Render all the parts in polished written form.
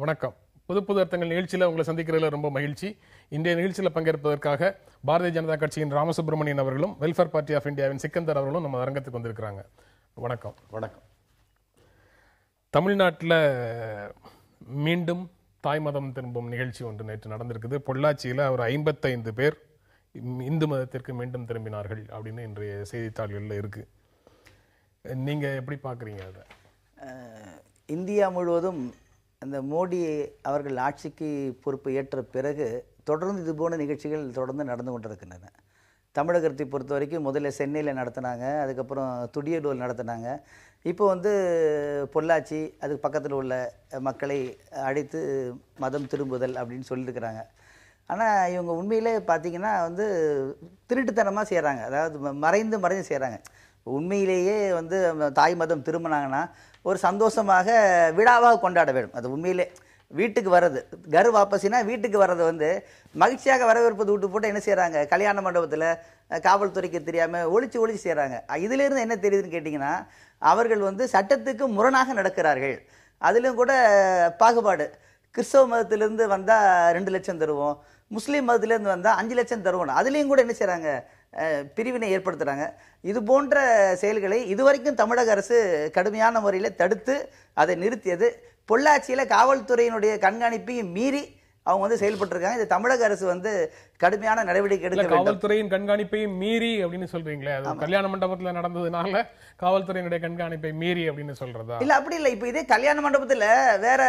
வணக்கம். புது புது அர்த்தங்கள் நிகழ்ச்சியில் உங்களை சந்திக்கிறதுல ரொம்ப மகிழ்ச்சி. இன்றைய நிகழ்ச்சியில் பங்கேற்பதற்காக பாரதிய ஜனதா கட்சியின் ராமசுப்ரமணியன் அவர்களும் வெல்ஃபேர் பார்ட்டி ஆஃப் இந்தியாவின் சிக்கந்தர் அவர்களும் நம்ம அரங்கத்துக்கு வந்திருக்கிறாங்க. வணக்கம். வணக்கம். தமிழ்நாட்டில் மீண்டும் தாய் மதம் திரும்பும் நிகழ்ச்சி ஒன்று நேற்று நடந்திருக்குது. பொள்ளாச்சியில் ஒரு 55 பேர் இந்து மதத்திற்கு மீண்டும் திரும்பினார்கள் அப்படின்னு இன்றைய செய்தித்தாள்களில் இருக்கு. நீங்க எப்படி பார்க்குறீங்க அதை? இந்தியா முழுவதும் அந்த மோடி அவர்கள் ஆட்சிக்கு பொறுப்பு ஏற்ற பிறகு தொடர்ந்து இது போன்ற நிகழ்ச்சிகள் தொடர்ந்து நடந்து கொண்டிருக்கின்றன. தமிழகத்தை பொறுத்த வரைக்கும் முதல்ல சென்னையில் நடத்தினாங்க, அதுக்கப்புறம் துடியலூர் நடத்தினாங்க. இப்போ பொள்ளாச்சி அதுக்கு பக்கத்தில் உள்ள மக்களை அழைத்து மதம் திரும்புதல் அப்படின்னு சொல்லியிருக்கிறாங்க. ஆனால் இவங்க உண்மையிலே பார்த்தீங்கன்னா திருட்டுத்தனமாக செய்கிறாங்க. அதாவது மறைந்து செய்கிறாங்க. உண்மையிலேயே தாய் மதம் திரும்பினாங்கன்னா ஒரு சந்தோஷமாக விழாவாக கொண்டாட வேண்டும். அது உண்மையிலே வீட்டுக்கு வர்றது கரு வாபஸினா வீட்டுக்கு வர்றது மகிழ்ச்சியாக வரவேற்பது விட்டு போட்டு என்ன செய்கிறாங்க, கல்யாண மண்டபத்தில் காவல்துறைக்கு தெரியாமல் ஒளிச்சு செய்கிறாங்க. இதிலிருந்து என்ன தெரியுதுன்னு கேட்டிங்கன்னா, அவர்கள் சட்டத்துக்கு முரணாக நடக்கிறார்கள். அதிலும் கூட பாகுபாடு. கிறிஸ்தவ மதத்திலிருந்து வந்தால் 2 லட்சம் தருவோம், முஸ்லீம் மதத்திலேருந்து வந்தால் 5 லட்சம் தருவோம். அதுலேயும் கூட என்ன செய்கிறாங்க, பிரிவினை ஏற்படுத்துகிறாங்க. இது போன்ற செயல்களை இதுவரைக்கும் தமிழக அரசு கடுமையான முறையில் தடுத்து அதை நிறுத்தியது. பொள்ளாச்சியில் காவல்துறையினுடைய கண்காணிப்பையும் மீறி அவங்க செயல்பட்டிருக்காங்க. இது தமிழக அரசு கடுமையான நடவடிக்கை எடுக்க வேண்டும். காவல்துறையின் கண்காணிப்பையும் மீறி அப்படின்னு சொல்றீங்களே, அது கல்யாண மண்டபத்தில் நடந்ததுனால காவல்துறையினுடைய கண்காணிப்பை மீறி அப்படின்னு சொல்றதா? இல்ல, அப்படி இல்லை. இப்போ இதே கல்யாண மண்டபத்தில் வேற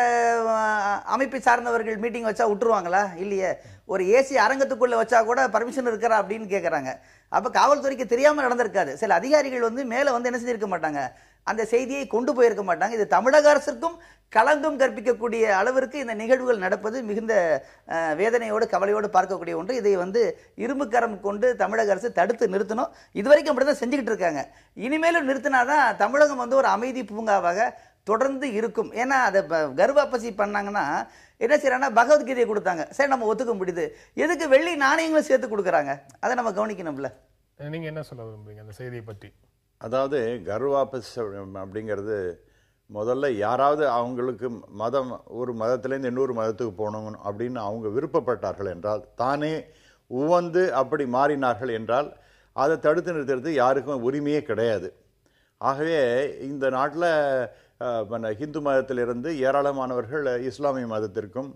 அமைப்பை சார்ந்தவர்கள் மீட்டிங் வச்சா விட்டுருவாங்களா? இல்லையே. ஒரு ஏசி அரங்கத்துக்குள்ள வச்சா கூட பர்மிஷன் இருக்கிறா அப்படின்னு கேட்கறாங்க. அப்ப காவல்துறைக்கு தெரியாம நடந்திருக்காது. சில அதிகாரிகள் மேல என்ன செஞ்சிருக்க மாட்டாங்க, அந்த செய்தியை கொண்டு போயிருக்க மாட்டாங்க. இது தமிழக அரசுக்கும் களங்கம் கற்பிக்கக்கூடிய அளவிற்கு இந்த நிகழ்வுகள் நடப்பது மிகுந்த வேதனையோடு கவலையோடு பார்க்கக்கூடிய ஒன்று. இதை இரும்பு கரம் கொண்டு தமிழக அரசு தடுத்து நிறுத்தணும். இதுவரைக்கும் அப்படிதான் செஞ்சுக்கிட்டு இருக்காங்க. இனிமேலும் நிறுத்தினாதான் தமிழகம் ஒரு அமைதி பூங்காவாக தொடர்ந்து இருக்கும். ஏன்னா அதை கர்வாபசி பண்ணாங்கன்னா என்ன செய்யறாங்கன்னா, பகவத்கீதையை கொடுத்தாங்க, சரி நம்ம ஒத்துக்க முடியுது, எதுக்கு வெள்ளி நாணயங்களும் சேர்த்து கொடுக்குறாங்க? அதை நம்ம கவனிக்கணும்ல. நீங்க என்ன சொல்ல விரும்புறீங்க அந்த செய்தியை பற்றி? அதாவது கர்வாபஸ் அப்படிங்கிறது முதல்ல யாராவது அவங்களுக்கு ஒரு மதத்திலேருந்து இன்னொரு மதத்துக்கு போகணும் அப்படின்னு அவங்க விருப்பப்பட்டார்கள் என்றால், தானே உவந்து அப்படி மாறினார்கள் என்றால் அதை தடுத்து நிறுத்துறது யாருக்கும் உரிமையே கிடையாது. ஆகவே இந்த நாட்டில் ஹிந்து மதத்திலிருந்து ஏராளமானவர்கள் இஸ்லாமிய மதத்திற்கும்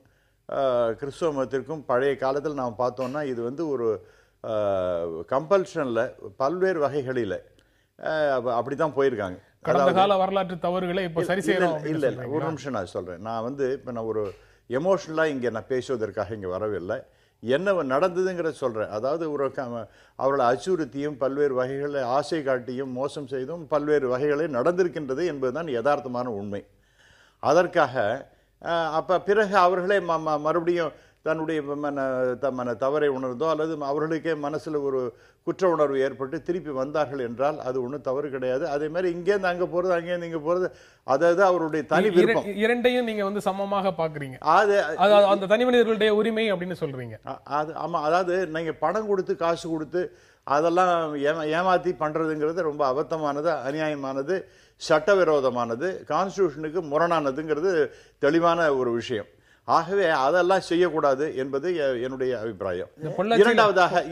கிறிஸ்துவ மதத்திற்கும் பழைய காலத்தில் நாம் பார்த்தோம்னா இது ஒரு கம்பல்ஷனில் பல்வேறு வகைகளில் அப்படி தான் போயிருக்காங்க. கடந்த கால வரலாற்று தவறுகளை இப்போ சரி செய்யணும். இல்லை, ஒரு நிமிஷம் நான் சொல்கிறேன். நான் இப்போ நான் ஒரு எமோஷனலாக இங்கே நான் பேசுவதற்காக இங்கே வரவில்லை. என்ன நடந்ததுங்கிறத சொல்கிறேன். அதாவது அவர்களை அச்சுறுத்தியும் பல்வேறு வகைகளில் ஆசை காட்டியும் மோசம் செய்தும் பல்வேறு வகைகளில் நடந்திருக்கின்றது என்பதுதான் யதார்த்தமான உண்மை. அதற்காக அப்போ பிறகு அவர்களே மறுபடியும் தன்னுடைய தவறை உணர்ந்தோ அல்லது அவர்களுக்கே மனசில் ஒரு குற்ற உணர்வு ஏற்பட்டு திருப்பி வந்தார்கள் என்றால் அது ஒன்றும் தவறு கிடையாது. அதே மாதிரி இங்கேருந்து அங்கே போகிறது அங்கேருந்து இங்கே போகிறது அதாவது அவருடைய தனி விருப்பம். இரண்டையும் நீங்க சமமாக பார்க்குறீங்க. அந்த தனி மனிதர்களுடைய உரிமை அப்படின்னு சொல்றீங்க. அது ஆமாம். அதாவது நீங்கள் பணம் கொடுத்து காசு கொடுத்து அதெல்லாம் ஏமாற்றி பண்ணுறதுங்கிறது ரொம்ப அபத்தமானது, அநியாயமானது, சட்டவிரோதமானது, கான்ஸ்டிடியூஷனுக்கு முரணானதுங்கிறது தெளிவான ஒரு விஷயம். ஆகவே அதெல்லாம் செய்யக்கூடாது என்பது என்னுடைய அபிப்பிராயம். இரண்டாவதாக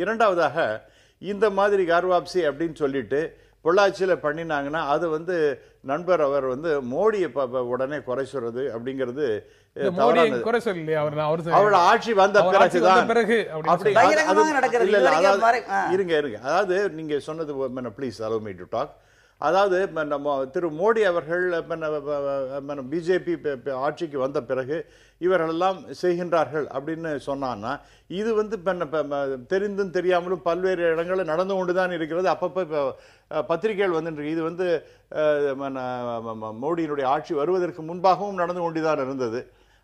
இரண்டாவதாக இந்த மாதிரி கர்வாப்சி அப்படின்னு சொல்லிட்டு பொள்ளாச்சியில் பண்ணினாங்கன்னா அது நண்பர் அவர் மோடியை உடனே குறை சொல்றது அப்படிங்கிறது அவரோட ஆட்சி வந்த பிறகு இருங்க. அதாவது நீங்க சொன்னது please allow me to talk. அதாவது திரு மோடி அவர்கள் பிஜேபி ஆட்சிக்கு வந்த பிறகு இவர்களெல்லாம் செய்கின்றார்கள் அப்படின்னு சொன்னான்னா இது தெரிந்தும் தெரியாமலும் பல்வேறு இடங்களில் நடந்து கொண்டுதான் இருக்கிறது. அப்பப்போ பத்திரிகைகள் இது மோடியினுடைய ஆட்சி வருவதற்கு முன்பாகவும் நடந்து கொண்டுதான் இருந்தது.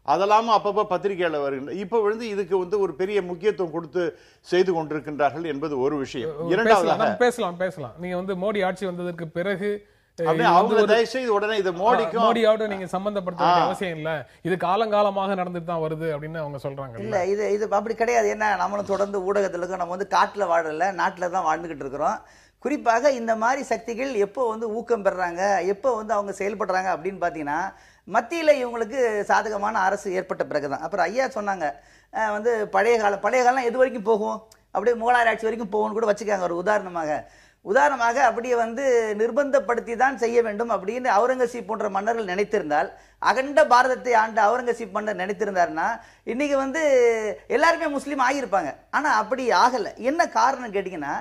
அதெல்லாம அப்பப்போ பத்திரிகையில் வருகின்ற இப்போ இதுக்கு ஒரு பெரிய முக்கியத்துவம் கொடுத்து செய்து கொண்டிருக்கின்றார்கள் என்பது ஒரு விஷயம். இரண்டாவதாக பேசலாம் நீங்க மோடி ஆட்சி வந்ததற்கு பிறகு உடனே இது மோடியோட நீங்க சம்பந்தப்படுத்த வேண்டிய அவசியம் இல்ல, இது காலங்காலமாக நடந்துட்டு தான் வருது அப்படின்னு அவங்க சொல்றாங்க. இல்ல, இது அப்படி கிடையாது. என்ன, நம்மளும் தொடர்ந்து ஊடகத்துல இருக்கோம். நம்ம காட்டுல வாழல, நாட்டுல தான் வாழ்ந்துகிட்டு இருக்கிறோம். குறிப்பாக இந்த மாதிரி சக்திகள் எப்போ வந்து ஊக்கம் பெறுறாங்க, எப்போ வந்து அவங்க செயல்படுறாங்க அப்படின்னு பார்த்தீங்கன்னா மத்தியில் இவங்களுக்கு சாதகமான அரசு ஏற்பட்ட பிறகுதான். அப்புறம் ஐயா சொன்னாங்க வந்து பழைய காலம் எது வரைக்கும் போகும், அப்படியே முகலாயர் ஆட்சி வரைக்கும் போகும்னு கூட வச்சுக்காங்க ஒரு உதாரணமாக அப்படியே வந்து நிர்பந்தப்படுத்தி தான் செய்ய வேண்டும் அப்படின்னு அவுரங்கசீப் போன்ற மன்னர்கள் நினைத்திருந்தால், அகண்ட பாரதத்தை ஆண்ட அவுரங்கசீப் மன்னர் நினைத்திருந்தாருன்னா இன்னைக்கு வந்து எல்லாருமே முஸ்லீம் ஆகியிருப்பாங்க. ஆனா அப்படி ஆகல. என்ன காரணம் கேட்டீங்கன்னா,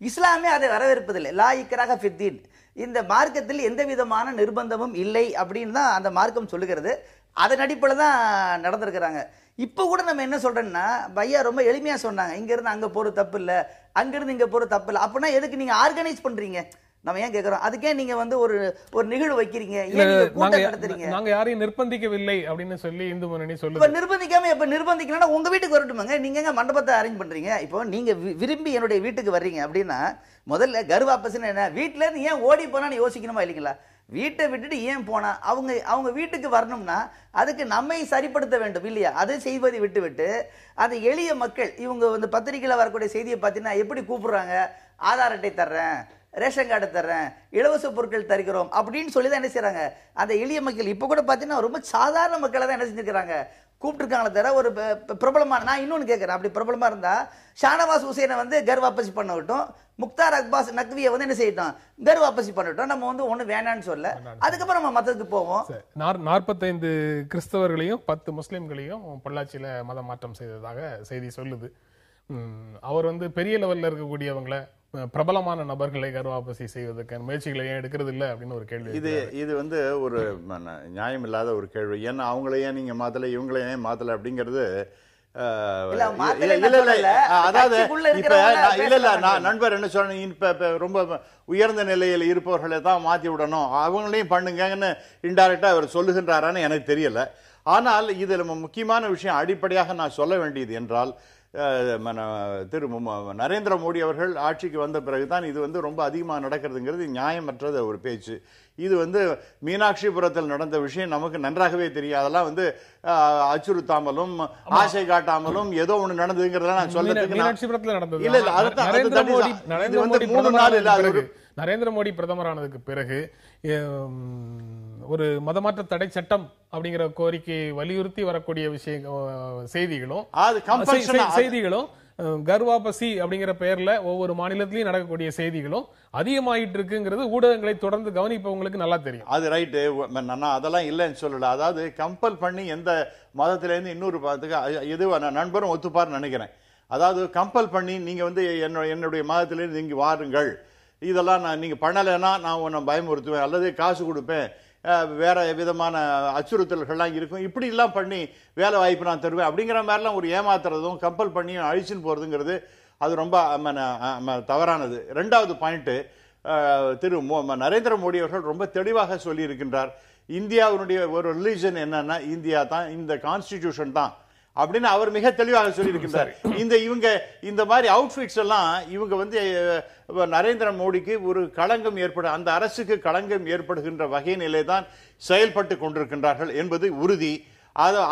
இஸ்லாமே அதை வரவேற்பதில்லை. லா இக்ராஹ ஃபித்தீன், இந்த மார்க்கத்தில் எந்த விதமான நிர்பந்தமும் இல்லை அப்படின்னு தான் அந்த மார்க்கம் சொல்லுகிறது. அதன் அடிப்படையில் தான் நடந்திருக்கிறாங்க. இப்போ கூட நம்ம என்ன சொல்றோம்னா, பையா ரொம்ப எளிமையா சொன்னாங்க, இங்க இருந்து அங்க போறது தப்பு இல்ல, அங்க இருந்து இங்க போறது தப்பு இல்ல. அப்படின்னா எதுக்கு நீங்க ஆர்கனைஸ் பண்றீங்க? நம்ம ஏன் கேக்குறோம், அதுக்கே நீங்க வந்து ஒரு நிகழ்வு வைக்கிறீங்க, ஏன் நீங்க கூட்டம் நடத்துறீங்க? நாங்க யாரையும் நிர்பந்திக்கவில்லை அப்படின்னு சொல்லி இந்து முன்னணி சொல்லுது. இப்ப நிர்பந்திக்காம இப்ப நிர்பந்திக்கலன்னா உங்க வீட்டுக்கு வரட்டுமாங்க? நீங்க எங்க மண்டபத்தை அரேஞ்ச் பண்றீங்க? இப்போ நீங்க விரும்பி என்னுடைய வீட்டுக்கு வர்றீங்க அப்படின்னா முதல்ல கர்வாப்பஸ்ன்னு என்ன, வீட்டுல இருந்து ஏன் ஓடி போனான்னு யோசிக்கணுமா இல்லைங்களா? வீட்டை விட்டுட்டு ஏன் போனா அவங்க வீட்டுக்கு வரணும்னா அதுக்கு நம்மை சரிப்படுத்த வேண்டும் இல்லையா? அதை செய்வதை விட்டு அந்த எளிய மக்கள் இவங்க வந்து பத்திரிகையில் வரக்கூடிய செய்தியை பார்த்தீங்கன்னா எப்படி கூப்பிடுறாங்க, ஆதார் அட்டை தர்றேன், ரேஷன் கார்டு தர்றேன், இலவச பொருட்கள் தருகிறோம் அப்படின்னு சொல்லி தான் என்ன செய்யறாங்க அந்த எளிய மக்கள். இப்போ கூட பார்த்தீங்கன்னா ரொம்ப சாதாரண மக்களை தான் என்ன செஞ்சுக்கிறாங்க கூப்பிட்டுருக்காங்களே தவிர ஒரு பிரபலமான. நான் இன்னொன்று கேட்குறேன், அப்படி பிரபலமா இருந்தா ஷானவாஸ் ஹுசேனை வந்து கர் வாபசி பண்ண விட்டோம், முக்தார் அப்பாஸ் நக்வியை வந்து என்ன செய்யட்டும் கர் வாபசி பண்ணிட்டோம், நம்ம வந்து ஒண்ணு வேணான்னு சொல்ல, அதுக்கப்புறம் நம்ம மதத்துக்கு போவோம். 45 கிறிஸ்தவர்களையும் 10 முஸ்லிம்களையும் பொள்ளாச்சியில மதம் மாற்றம் செய்ததாக செய்தி சொல்லுது. அவர் வந்து பெரிய லெவல்ல இருக்கக்கூடியவங்களை பிரபலமான நபர்களை கர்வாபசி செய்வதற்கான முயற்சிகளை ஏன் எடுக்கிறது இல்லை அப்படின்னு ஒரு கேள்வி. இது வந்து ஒரு நியாயம் இல்லாத ஒரு கேள்வி. ஏன்னா அவங்கள ஏன் நீங்க மாத்தல, இவங்கள ஏன் மாத்தல அப்படிங்கிறது அதாவது நண்பர் என்ன சொல்ற, இப்ப ரொம்ப உயர்ந்த நிலையில் இருப்பவர்களை தான் மாத்தி விடணும், அவங்களையும் பண்ணுங்கன்னு இன்டைரக்டா அவர் சொல்லுகின்றாரான்னு எனக்கு தெரியல. ஆனால் இதுல முக்கியமான விஷயம் அடிப்படையாக நான் சொல்ல வேண்டியது என்றால், திரு நரேந்திர மோடி அவர்கள் ஆட்சிக்கு வந்த பிறகுதான் இது வந்து ரொம்ப அதிகமாக நடக்கிறதுங்கிறது நியாயமற்றது ஒரு பேச்சு. இது வந்து மீனாட்சிபுரத்தில் நடந்த விஷயம் நமக்கு நன்றாகவே தெரியும். அதெல்லாம் வந்து அச்சுறுத்தாமலும் ஆசை காட்டாமலும் ஏதோ ஒண்ணு நடந்ததுங்கிறத நான் சொல்றதுக்கு நரேந்திர மோடி பிரதமரானதுக்கு பிறகு ஒரு மதமாற்ற தடை சட்டம் அப்படிங்கிற கோரிக்கை வலியுறுத்தி வரக்கூடிய செய்திகளும் கர்வாபசி அப்படிங்கிற பெயர்ல ஒவ்வொரு மாநிலத்திலையும் நடக்கக்கூடிய செய்திகளும் அதிகமாயிட்டு இருக்குங்கிறது ஊடகங்களை தொடர்ந்து கவனிப்பவங்களுக்கு நல்லா தெரியும். அது ரைட்டு, அதெல்லாம் இல்லைன்னு சொல்லல. அதாவது கம்பல் பண்ணி எந்த மதத்தில இருந்து இன்னொரு மதத்துக்கு எது நண்பரும் ஒத்துப்பார்னு நினைக்கிறேன். அதாவது கம்பல் பண்ணி நீங்க வந்து என்னுடைய மதத்திலிருந்து இங்கு வாருங்கள், இதெல்லாம் நீங்க பண்ணலைன்னா நான் உன்னை பயமுறுத்துவேன் அல்லது காசு கொடுப்பேன், வேற விதமான அச்சுறுத்தல்கள்லாம் இருக்கும், இப்படி எல்லாம் பண்ணி வேலை வாய்ப்பு நான் தருவேன் அப்படிங்கிற மாதிரிலாம் ஒரு ஏமாத்துறதும் கம்பல் பண்ணி அழிச்சுன்னு போறதுங்கிறது அது ரொம்ப தவறானது. ரெண்டாவது பாயிண்ட், திரு நரேந்திர மோடி அவர்கள் ரொம்ப தெளிவாக சொல்லி இருக்கின்றார், இந்தியாவுடைய ஒரு ரிலிஜன் என்னன்னா இந்தியா தான், இந்த கான்ஸ்டிடியூஷன் தான் அப்படின்னு அவர் மிக தெளிவாக சொல்லியிருக்கின்றார். இந்த மாதிரி அவுட்ஃபிட்ஸ் எல்லாம் இவங்க வந்து நரேந்திர மோடிக்கு ஒரு களங்கம் அந்த அரசுக்கு களங்கம் ஏற்படுகின்ற வகையிலே தான் செயல்பட்டு கொண்டிருக்கின்றார்கள் என்பது உறுதி.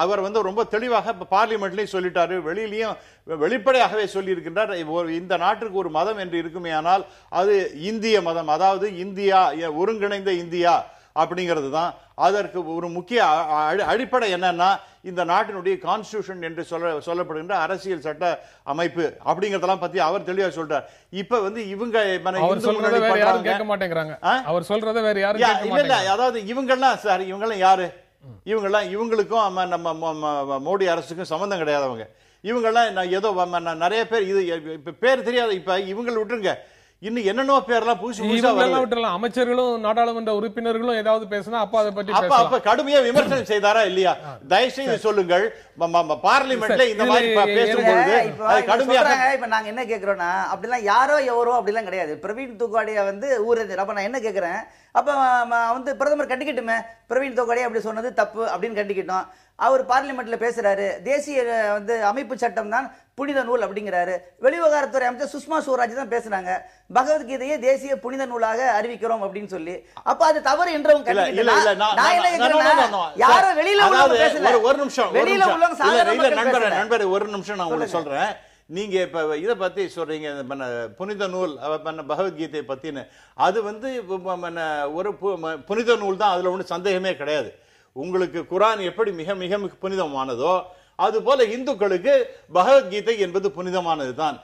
அவர் வந்து ரொம்ப தெளிவாக பார்லிமெண்ட்லயும் சொல்லிட்டாரு, வெளியிலையும் வெளிப்படையாகவே சொல்லி இருக்கின்றார், இந்த நாட்டுக்கு ஒரு மதம் என்று இருக்குமே ஆனால் அது இந்திய மதம், அதாவது இந்தியா ஒருங்கிணைந்த இந்தியா அப்படிங்கிறது தான். அதற்கு ஒரு முக்கிய அடிப்படை என்னன்னா இந்த நாட்டினுடைய கான்ஸ்டிடியூஷன் என்று சொல்லப்படுகின்ற அரசியல் சட்ட அமைப்பு அப்படிங்கறதெல்லாம் பத்தி அவர் தெளிவா சொல்றார். இப்ப வந்து இவங்க கேட்க மாட்டேங்கிறாங்க, அவர் சொல்றத வேற யாரும் இல்ல. அதாவது இவங்கெல்லாம் சார், இவங்கெல்லாம் யாரு? இவங்களுக்கும் நம்ம மோடி அரசுக்கும் சம்பந்தம் கிடையாதவங்க. இவங்கெல்லாம் ஏதோ நிறைய பேர் இது பேர் தெரியாது. இப்ப இவங்களை விட்டுருங்க, இன்னும் என்னென்ன பேர்லாம் விட்டுறலாம். அமைச்சர்களும் நாடாளுமன்ற உறுப்பினர்களும் ஏதாவது பேசினா அப்ப அதை பற்றி அப்ப கடுமையா விமர்சனம் செய்தாரா இல்லையா? தயவுசெய்து சொல்லுங்கள். பார்லிமெண்ட்ல இந்த மாதிரி பேசும்போது கடுமையாக இப்ப நாங்க என்ன கேக்குறோம்னா, அப்படிலாம் யாரோ எவரோ அப்படிலாம் கிடையாது. பிரவீன் தொகாடியா வந்து ஊரறிஞர். அப்ப நான் என்ன கேக்குறேன், அப்ப வந்து பிரதமர் கண்டிக்கட்டுமே, பிரவீன் தொகாடியா அப்படி சொன்னது தப்பு அப்படின்னு கண்டிக்கிட்டோம். அவர் பார்லிமெண்ட்ல பேசுறாரு, தேசிய வந்து அமைப்பு சட்டம் தான் புனித நூல் அப்படிங்கிறாரு. வெளிவிவகாரத்துறை அமைச்சர் சுஷ்மா ஸ்வராஜ் தான் பேசுறாங்க, பகவத்கீதையை தேசிய புனித நூலாக அறிவிக்கிறோம் அப்படின்னு சொல்லி. அப்ப அது தவறு என்றவங்க யாரோ வெளியில ஒரு நிமிஷம் நண்பர், ஒரு நிமிஷம் நான் உங்களுக்கு சொல்றேன். நீங்க இப்ப இதை பத்தி சொல்றீங்க, புனித நூல் பகவத்கீதை பத்தின்னு. அது வந்து ஒரு புனித நூல் தான், அதுல ஒன்றும் சந்தேகமே கிடையாது. உங்களுக்கு குரான் எப்படி மிக மிக மிக புனிதமானதோ அது போல இந்துக்களுக்கு பகவத்கீதை என்பது புனிதமானது தான்.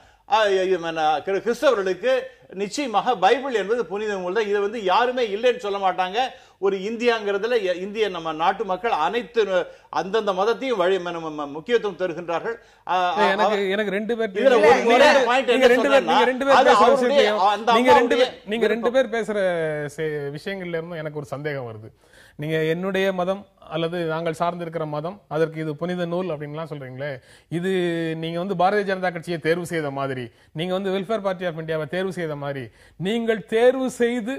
கிறிஸ்தவர்களுக்கு நிச்சயமாக பைபிள் என்பது புனித நூல் தான். இது வந்து யாருமே இல்லைன்னு சொல்ல மாட்டாங்க. ஒரு இந்தியாங்கிறதுல இந்திய நம்ம நாட்டு மக்கள் அனைத்து அந்தந்த மதத்தையும் முக்கியத்துவம் தருகின்றார்கள். எனக்கு ரெண்டு பேர் நீங்க ரெண்டு பேர் பேசுற விஷயங்கள்ல இருந்தும் எனக்கு ஒரு சந்தேகம் வருது. நீங்க என்னுடைய மதம் அல்லது நாங்கள் சார்ந்திருக்கிற மதம் அதற்கு இது புனித நூல் அப்படின்லாம் சொல்றீங்களே, இது நீங்க வந்து பாரதிய ஜனதா கட்சியை தேர்வு செய்த மாதிரி, நீங்க வந்து வெல்ஃபேர் பார்ட்டி ஆஃப் இந்தியாவை தேர்வு செய்த மாதிரி நீங்கள் தேர்வு செய்து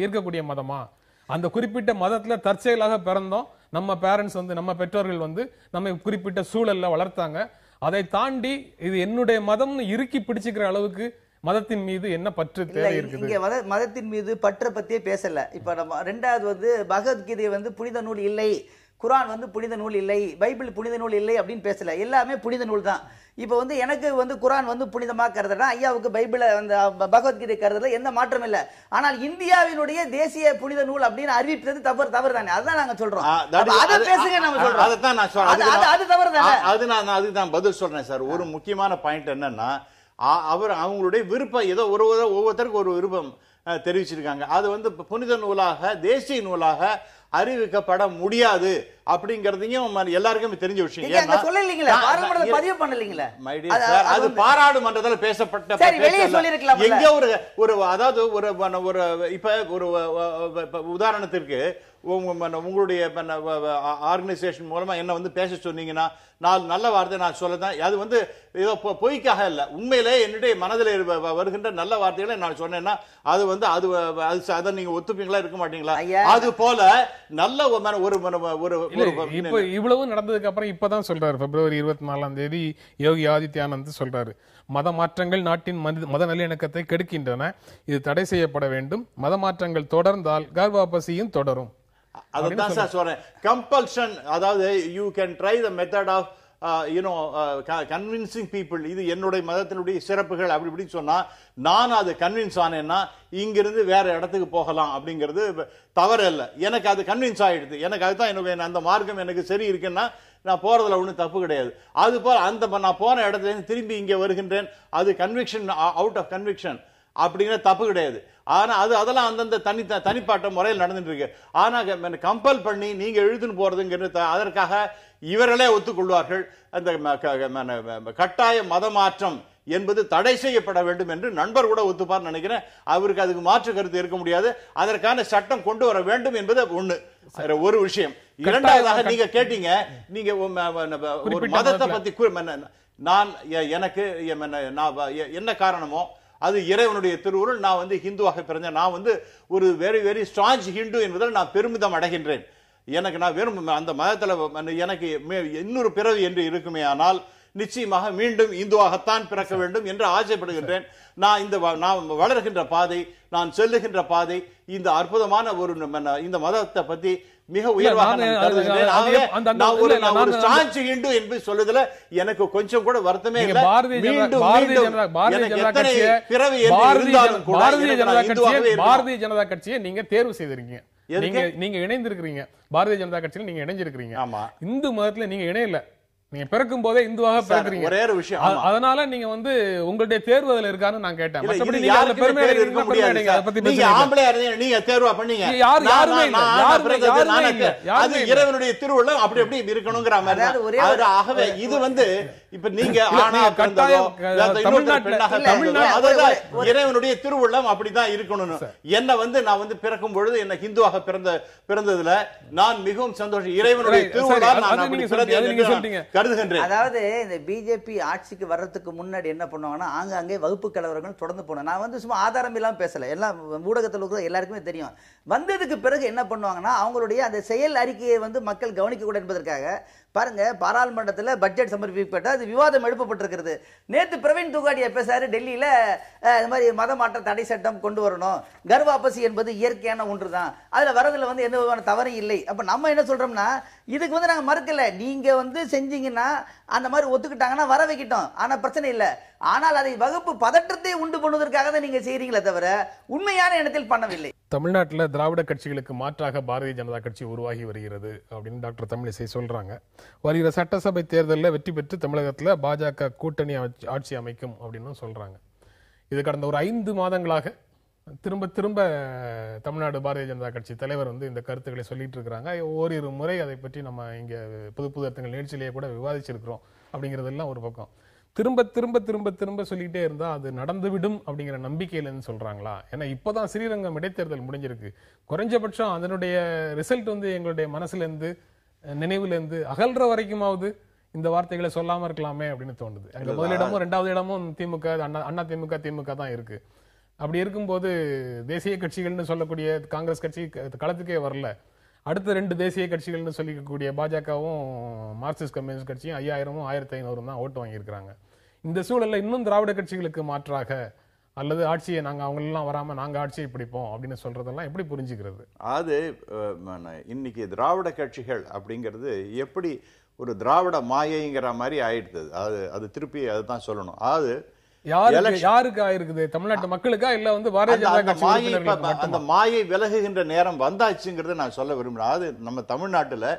இருக்கக்கூடிய மதமா? அந்த குறிப்பிட்ட மதத்துல தற்செயலாக பிறந்தோம், நம்ம பேரண்ட்ஸ் வந்து நம்ம பெற்றோர்கள் வந்து நம்ம குறிப்பிட்ட சூழல்ல வளர்த்தாங்க. அதை தாண்டி இது என்னுடைய மதம்னு இறுக்கி பிடிச்சுக்கிற அளவுக்கு மதத்தின் மீது என்ன பற்று தேவை இருக்குது? இங்க மதத்தின் மீது பற்றை பத்தியே பேசல. இப்ப நம்ம ரெண்டாவது வந்து பகவத்கீதை வந்து புனித நூல் இல்லை, குரான் வந்து புனித நூல் இல்லை, பைபிள் புனித நூல் இல்லை அப்படின்னு பேசல. எல்லாமே புனித நூல் தான். இப்ப வந்து எனக்கு வந்து குரான் வந்து புனிதமா கருதுறா, ஐயாவுக்கு பைபிளை அந்த பகவத்கீதை கருதுல எந்த மாற்றம் இல்லை. ஆனால் இந்தியாவினுடைய தேசிய புனித நூல் அப்படின்னு அறிவிப்பது தவறு தானே? அதுதான் நாங்க சொல்றோம். அதை பேசுங்க, நம்ம சொல்றோம். அது தவறு தானே? அதுதான் பதில் சொல்றேன் சார். ஒரு முக்கியமான பாயிண்ட் என்னன்னா, அவங்களுடைய விருப்பம் ஏதோ ஒவ்வொருத்தருக்கு ஒரு விருப்பம் தெரிவிச்சிருக்காங்க. அது வந்து புனித நூலாக தேசிய நூலாக அறிவிக்கப்பட முடியாது அப்படிங்கறதையும் எல்லாருக்கும் தெரிஞ்ச விஷயம். அது பாராளுமன்றத்தில் பேசப்பட்ட எங்க ஒரு அதாவது ஒரு இப்ப ஒரு உதாரணத்திற்கு உங்களுடைய ஆர்கனைசேஷன் மூலமா என்ன வந்து பேச சொன்னீங்கன்னா, நல்ல வார்த்தை நான் சொல்லதான். அது வந்து ஏதோ பொய்க்காக இல்ல, உண்மையிலே என்னுடைய மனதில் வருகின்ற நல்ல வார்த்தைகளை நான் சொன்னேன்னா அது வந்து அதை நீங்க ஒத்துப்பீங்களா இருக்க மாட்டீங்களா? அது போல நல்ல ஒரு இப்ப இவ்வளவு நடந்ததுக்கு அப்புறம் இப்பதான் சொல்றாரு, பிப்ரவரி 24 யோகி ஆதித்யநாத் சொல்றாரு, மத மாற்றங்கள் நாட்டின் மத நல்லிணக்கத்தை கெடுக்கின்றன, இது தடை செய்யப்பட வேண்டும், மத மாற்றங்கள் தொடர்ந்தால் கர்வாபசியும் தொடரும். அதுதான் சார் சொல்றேன். கம்பல்ஷன், அதாவது you can try the method of convincing people. இது என்னுடைய மதத்தினுடைய சிறப்புகள் அப்படி இப்படின்னு சொன்னா நான் அது கன்வின்ஸ் ஆனேன்னா இங்கிருந்து வேற இடத்துக்கு போகலாம் அப்படிங்கிறது தவறு இல்லை. எனக்கு அது கன்வின்ஸ் ஆயிடுது, எனக்கு அதுதான் என்னுடைய அந்த மார்க்கம் எனக்கு சரி இருக்குன்னா நான் போறதுல ஒன்றும் தப்பு கிடையாது. அது போல நான் போன இடத்துல இருந்து திரும்பி இங்க வருகின்றேன், அது கன்விக்ஷன் அவுட் ஆஃப் கன்விக்ஷன் அப்படிங்கிற தப்பு கிடையாது. ஆனா அதெல்லாம் அந்தந்த தனிப்பாட்ட முறையில் நடந்துட்டு இருக்கு. ஆனா கம்பல் பண்ணி நீங்க எழுதுன்னு போறதுங்கிறது அதற்காக இவர்களே ஒத்துக்கொள்வார்கள். அந்த கட்டாய மத மாற்றம் என்பது தடை செய்யப்பட வேண்டும் என்று நண்பர் கூட ஒத்துப்பார் நினைக்கிறேன். அவருக்கு அதுக்கு மாற்று கருத்து இருக்க முடியாது. அதற்கான சட்டம் கொண்டு வர வேண்டும் என்பது ஒண்ணு, ஒரு விஷயம். இரண்டாவதாக நீங்க கேட்டீங்க, நீங்க ஒரு மதத்தை பத்தி நான் எனக்கு என்ன காரணமோ அது இறைவனுடைய திருவுருள். நான் வந்து ஹிந்துவாக பிறந்தேன், நான் வந்து ஒரு வெரி வெரி ஸ்ட்ராங் ஹிந்து என்பதில் நான் பெருமிதம் அடைகின்றேன். எனக்கு நான் வெறும் அந்த மதத்தில் எனக்கு இன்னொரு பிறவி என்று இருக்குமே ஆனால் நிச்சயமாக மீண்டும் இந்துவாகத்தான் பிறக்க வேண்டும் என்று ஆசைப்படுகின்றேன். நான் வளர்கின்ற பாதை, நான் செல்லுகின்ற பாதை, இந்த அற்புதமான இந்த மதத்தை பத்தி மிக உயர்வாக சொல்லுதுல எனக்கு கொஞ்சம் கூட வருத்தமே இல்லை. பாரதிய ஜனதா கட்சியை நீங்க தேர்வு செய்திருக்கீங்க, நீங்க இணைந்திருக்கிறீங்க, பாரதிய ஜனதா கட்சியில் நீங்க இணைஞ்சிருக்கிறீங்க. இந்து மதத்துல நீங்க இணையல, நீங்க பிறக்கும் போதே இந்துவாக பிறக்கிறீங்க. ஒரே ஒரு விஷயம், அதனால நீங்க வந்து உங்களுடைய தேர்வு அதுல இருக்கான்னு நான் கேட்டேன். மற்றபடி நீங்க ஆம்பளையா இருந்தீங்க, நீங்க தேர்வா பண்ணீங்க, அது இறைவனுடைய திருவுள்ளம் அப்படி எப்படி இருக்கணுங்கிற மாதிரி. ஆகவே இது வந்து இப்ப நீங்க இறைவனுடைய திருவுள்ளம் அப்படிதான் இருக்கணும். என்ன வந்து நான் வந்து பிறக்கும் பொழுது என்ன ஹிந்துவாக பிறந்ததுல நான் மிகவும் சந்தோஷம். இறைவனுடைய திருவுள்ளம் கருதுகின்றேன். அதாவது இந்த பிஜேபி ஆட்சிக்கு வர்றதுக்கு முன்னாடி என்ன பண்ணுவாங்கன்னா ஆங்காங்கே வகுப்பு கலவரங்கள் தொடர்ந்து போனோம். நான் வந்து சும்மா ஆதாரம் இல்லாம பேசல, எல்லாம் ஊடகத்தில் இருக்கிற எல்லாருக்குமே தெரியும். வந்ததுக்கு பிறகு என்ன பண்ணுவாங்கன்னா அவங்களுடைய அந்த செயல் அறிக்கையை வந்து மக்கள் கவனிக்க கூட என்பதற்காக பாருங்க, பாராளுமன்றத்தில் பட்ஜெட் சமர்ப்பிக்கப்பட்ட அது விவாதம் எழுப்பப்பட்டிருக்கிறது. நேற்று பிரவீன் துகாடியா பேசாரு டெல்லியில, இந்த மாதிரி மத மாற்ற தடை சட்டம் கொண்டு வரணும், கர்வாபசி என்பது இயற்கையான ஒன்று தான், அதுல வரதுல வந்து எந்த விதமான தவறும் இல்லை. அப்ப நம்ம என்ன சொல்றோம்னா இதுக்கு வந்து நாங்க மறுக்கல, நீங்க வந்து செஞ்சீங்க சொன்னீங்கன்னா அந்த மாதிரி ஒத்துக்கிட்டாங்கன்னா வர வைக்கிட்டோம், ஆனா பிரச்சனை இல்லை. ஆனால் அதை வகுப்பு பதற்றத்தை உண்டு பண்ணுவதற்காக தான் நீங்க செய்றீங்களே தவிர உண்மையான எண்ணத்தில் பண்ணவில்லை. தமிழ்நாட்டில் திராவிட கட்சிகளுக்கு மாற்றாக பாரதிய ஜனதா கட்சி உருவாகி வருகிறது அப்படின்னு டாக்டர் தமிழிசை சொல்றாங்க. வருகிற சட்டசபை தேர்தலில் வெற்றி பெற்று தமிழகத்தில் பாஜக கூட்டணி ஆட்சி அமைக்கும் அப்படின்னு சொல்றாங்க. இது கடந்த ஒரு 5 மாதங்களாக திரும்ப திரும்ப தமிழ்நாடு பாரதிய ஜனதா கட்சி தலைவர் இந்த கருத்துக்களை சொல்லிட்டு இருக்கிறாங்க. ஓரிரு முறை அதை பற்றி நம்ம இங்க புது அர்த்தங்கள் நிகழ்ச்சியிலேயே கூட விவாதிச்சிருக்கிறோம். அப்படிங்கிறதெல்லாம் ஒரு பக்கம். திரும்ப திரும்ப திரும்ப திரும்ப சொல்லிட்டே இருந்தா அது நடந்துவிடும் அப்படிங்கிற நம்பிக்கையிலன்னு சொல்றாங்களா? ஏன்னா இப்பதான் ஸ்ரீரங்கம் இடைத்தேர்தல் முடிஞ்சிருக்கு. குறைஞ்சபட்சம் அதனுடைய ரிசல்ட் எங்களுடைய மனசுல இருந்து நினைவுல இருந்து அகல்ற வரைக்குமாவது இந்த வார்த்தைகளை சொல்லாம இருக்கலாமே அப்படின்னு தோணுது. அங்க முதலிடமும் 2வது இடமும் திமுக, அண்ணா திமுக தான் இருக்கு. அப்படி இருக்கும்போது தேசிய கட்சிகள்னு சொல்லக்கூடிய காங்கிரஸ் கட்சி களத்துக்கே வரல. அடுத்த 2 தேசிய கட்சிகள்னு சொல்லிக்கக்கூடிய பாஜகவும் மார்க்சிஸ்ட் கம்யூனிஸ்ட் கட்சியும் 5000 1500 தான் ஓட்டு வாங்கியிருக்கிறாங்க. இந்த சூழல்ல இன்னும் திராவிட கட்சிகளுக்கு மாற்றாக அல்லது ஆட்சியை நாங்க அவங்களெல்லாம் வராம நாங்க ஆட்சியை பிடிப்போம் அப்படின்னு சொல்றதெல்லாம் எப்படி புரிஞ்சுக்கிறது? அது இன்னைக்கு திராவிட கட்சிகள் அப்படிங்கிறது எப்படி ஒரு திராவிட மாயைங்கிற மாதிரி ஆயிடுது. அது திருப்பி அதுதான் சொல்லணும். அது யாருக்கு ஆயிருக்குது? தமிழ்நாட்டு மக்களுக்கா இல்ல பாரதிய ஜனதா கட்சி? அந்த மாயை விலகுகின்ற நேரம் வந்தாச்சுங்கிறத நான் சொல்ல விரும்புறேன். அது நம்ம தமிழ்நாட்டுல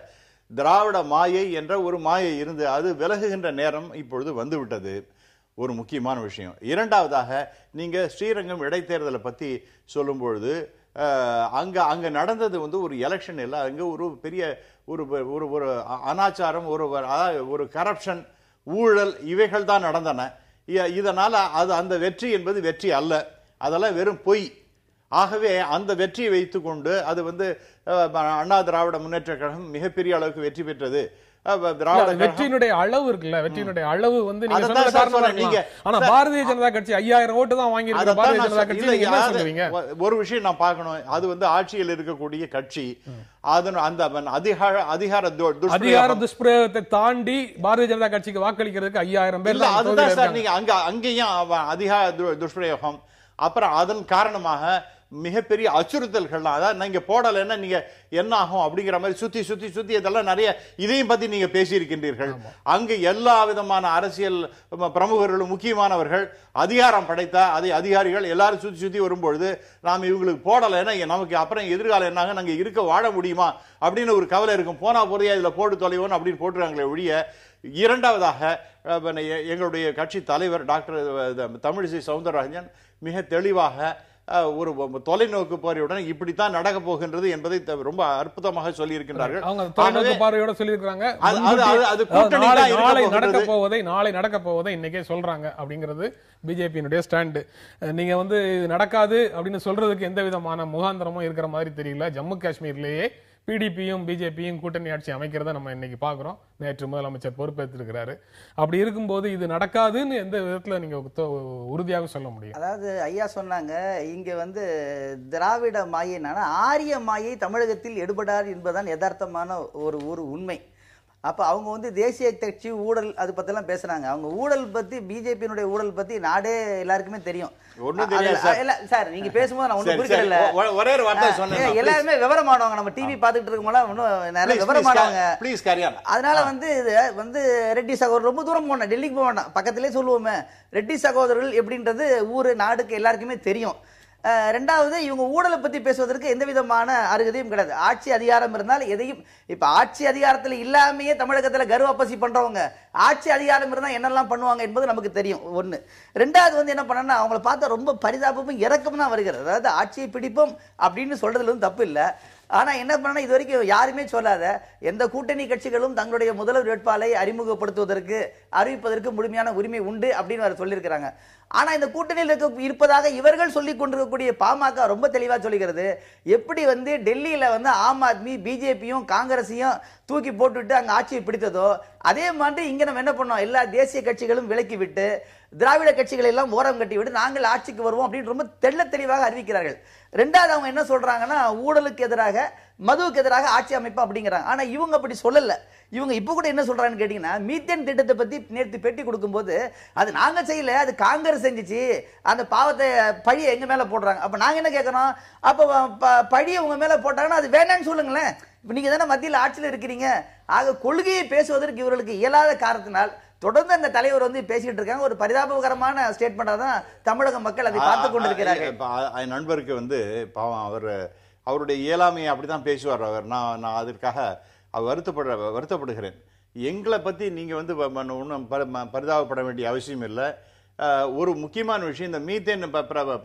திராவிட மாயை என்ற ஒரு மாயை இருந்து அது விலகுகின்ற நேரம் இப்பொழுது வந்துவிட்டது. ஒரு முக்கியமான விஷயம். இரண்டாவதாக நீங்க ஸ்ரீரங்கம் இடைத்தேர்தலை பத்தி சொல்லும் பொழுது அங்க நடந்தது ஒரு எலெக்ஷன் இல்ல, அங்க ஒரு பெரிய ஒரு அனாச்சாரம், ஒரு கரப்ஷன், ஊழல் இவைகள் தான் நடந்தன. இதனால அந்த வெற்றி என்பது வெற்றி அல்ல, அதெல்லாம் வெறும் பொய். ஆகவே அந்த வெற்றியை வைத்துக்கொண்டு அது அண்ணா திராவிட முன்னேற்ற கழகம் மிகப்பெரிய அளவுக்கு வெற்றி பெற்றது. வெற்றியினுடைய அளவு இருக்குல்ல, வெற்றியினுடைய அளவு ஆனா பாரதிய ஜனதா கட்சி 5000 ஓட்டு தான் வாங்கி இருக்கு. பாரதிய ஜனதா கட்சி ஒரு விஷயம் நான் பார்க்கணும், அது ஆட்சியில் இருக்கக்கூடிய கட்சி, அந்த அதிகார துஷ்பிரயோகத்தை தாண்டி பாரதிய ஜனதா கட்சிக்கு வாக்களிக்கிறதுக்கு 5000 பேர். அதுதான் சார், நீங்க அங்கேயும் அதிகார துஷ்பிரயோகம், அப்புறம் அதன் காரணமாக மிகப்பெரிய அச்சுறுத்தல்கள்லாம். அதாவது நீங்க போடலைன்னா நீங்க என்ன ஆகும் அப்படிங்கிற மாதிரி சுத்தி சுத்தி சுத்தி இதெல்லாம் நிறைய இதையும் பத்தி நீங்க பேசியிருக்கின்றீர்கள். அங்கு எல்லா விதமான அரசியல் பிரமுகர்களும் முக்கியமானவர்கள் அதிகாரம் படைத்தா அதை அதிகாரிகள் எல்லாரும் சுத்தி சுத்தி வரும்பொழுது நாம் இவங்களுக்கு போடலைன்னா நமக்கு அப்புறம் எதிர்காலம் என்னாக நாங்க இருக்க வாழ முடியுமா அப்படின்னு ஒரு கவலை இருக்கும். போனா போறியா இதுல போட்டு தொலைவோன்னு அப்படின்னு போட்டுருக்காங்களே ஒழிய. இரண்டாவதாக எங்களுடைய கட்சி தலைவர் டாக்டர் தமிழிசை சவுந்தரராஜன் மிக தெளிவாக ஒரு தொலைநோக்கு பார்வையுடன் இப்படித்தான் நடக்க போகின்றது என்பதை ரொம்ப அற்புதமாக சொல்லி இருக்கின்றார்கள். நாளை நடக்க போவதை இன்னைக்கே சொல்றாங்க அப்படிங்கிறது பிஜேபியினுடைய ஸ்டாண்டு. நீங்க நடக்காது அப்படின்னு சொல்றதுக்கு எந்த விதமான முகாந்திரமும் இருக்கிற மாதிரி தெரியல. ஜம்மு காஷ்மீர்லயே பிடிபியும் பிஜேபியும் கூட்டணி ஆட்சி அமைக்கிறத நம்ம இன்னைக்கு பாக்குறோம். நேற்று முதலமைச்சர் பொறுப்பேற்றிருக்கிறாரு. அப்படி இருக்கும்போது இது நடக்காதுன்னு எந்த விதத்துல நீங்க உறுதியாக சொல்ல முடியும்? அதாவது ஐயா சொன்னாங்க இங்க திராவிட மாயினால ஆரிய மாயை தமிழகத்தில் எடுபடாது என்பதுதான் யதார்த்தமான ஒரு உண்மை. அப்ப அவங்க தேசிய கட்சி ஊழல் அது பத்திலாம் பேசுறாங்க. அவங்க ஊழல் பத்தி, பிஜேபியினுடைய ஊழல் பத்தி நாடே எல்லாருக்குமே தெரியும். சார் நீங்க பேசும்போது நான் ஒண்ணு புரியல. எல்லாருமே விவரமானவங்க, நம்ம டிவி பாத்துட்டு இருக்கோம், நிறைய விவரமானவங்க. அதனால ரெட்டி சகோதரர் ரொம்ப தூரம் போன டெல்லிக்கு போக வேண்டாம், பக்கத்திலே சொல்லுவோமே. ரெட்டி சகோதரர்கள் எப்படின்றது ஊரு நாடுக்கு எல்லாருக்குமே தெரியும். ரெண்டாவது, இவங்க ஊழலை பத்தி பேசுவதற்கு எந்த விதமான அருகதையும் கிடையாது. ஆட்சி அதிகாரம் இருந்தால் எதையும், இப்ப ஆட்சி அதிகாரத்தில் இல்லாமையே தமிழகத்துல கர்வப்பசி பண்றவங்க ஆட்சி அதிகாரம் இருந்தா என்னெல்லாம் பண்ணுவாங்க என்பது நமக்கு தெரியும். ஒண்ணு. ரெண்டாவது என்ன பண்ணா அவங்களை பார்த்தா ரொம்ப பரிதாபமும் இறக்கமும் தான் வருகிறது. அதாவது ஆட்சியை பிடிப்போம் அப்படின்னு சொல்றதுல தப்பு இல்லை. ஆனா என்ன பண்ணா இது வரைக்கும் யாருமே சொல்லாத எந்த கூட்டணி கட்சிகளும் தங்களுடைய முதல்வர் வேட்பாளரை அறிமுகப்படுத்துவதற்கு அறிவிப்பதற்கு முழுமையான உரிமை உண்டு அப்படின்னு சொல்லியிருக்கிறாங்க. ஆனா இந்த கூட்டணியில் இருப்பதாக இவர்கள் சொல்லிக் கொண்டிருக்கக்கூடிய பாமக ரொம்ப தெளிவா சொல்லிக்கிறது. எப்படி டெல்லியில ஆம் ஆத்மி பிஜேபியும் காங்கிரஸையும் தூக்கி போட்டுவிட்டு அங்க ஆட்சியை பிடித்ததோ அதே மாதிரி இங்க நம்ம என்ன பண்ணோம், எல்லா தேசிய கட்சிகளும் விலக்கி விட்டு திராவிட கட்சிகளை எல்லாம் ஓரம் கட்டி விட்டு நாங்கள் ஆட்சிக்கு வருவோம் அப்படின்னு ரொம்ப தெளிவாக அறிவிக்கிறார்கள். ரெண்டாவது அவங்க என்ன சொல்றாங்கன்னா ஊழலுக்கு எதிராக மதுவுக்கு எதிராக ஆட்சி அமைப்பு அப்படிங்கிறாங்க. ஆனா இவங்க அப்படி சொல்லல. இவங்க இப்ப கூட என்ன சொல்றாங்கன்னு கேட்டீங்கன்னா, மீத்தேன் திட்டத்தை பத்தி நேற்று பேட்டி கொடுக்கும்போது அது நாங்க செய்யல, அது காங்கிரஸ் செஞ்சுச்சு, அந்த பாவத்தை பழியை எங்க மேல போடுறாங்க. அப்ப நாங்க என்ன கேட்கறோம், அப்ப பழியை உங்க மேல போட்டாங்கன்னா அது வேணான்னு சொல்லுங்களேன். இப்ப நீங்க தானே மத்தியில் ஆட்சியில் இருக்கிறீங்க. ஆக கொள்கையை பேசுவதற்கு இவர்களுக்கு இயலாத காரணத்தினால் தொடர்ந்து அந்த தலைவர் வந்து பேசிட்டு இருக்காங்க. ஒரு பரிதாபகரமான ஸ்டேட்மெண்டா தான் தமிழக மக்கள் அதை பார்த்து கொண்டிருக்கிறார்கள். நண்பருக்கு வந்து பாவம் அவருடைய இயலாமையை அப்படிதான் பேசுவார் அவர். நான் அதற்காக வருத்தப்படுகிறேன். எங்களை பத்தி நீங்க வந்து ஒன்றும் பரிதாபப்பட வேண்டிய அவசியம் இல்லை. ஒரு முக்கியமான விஷயம், இந்த மீத்தேன்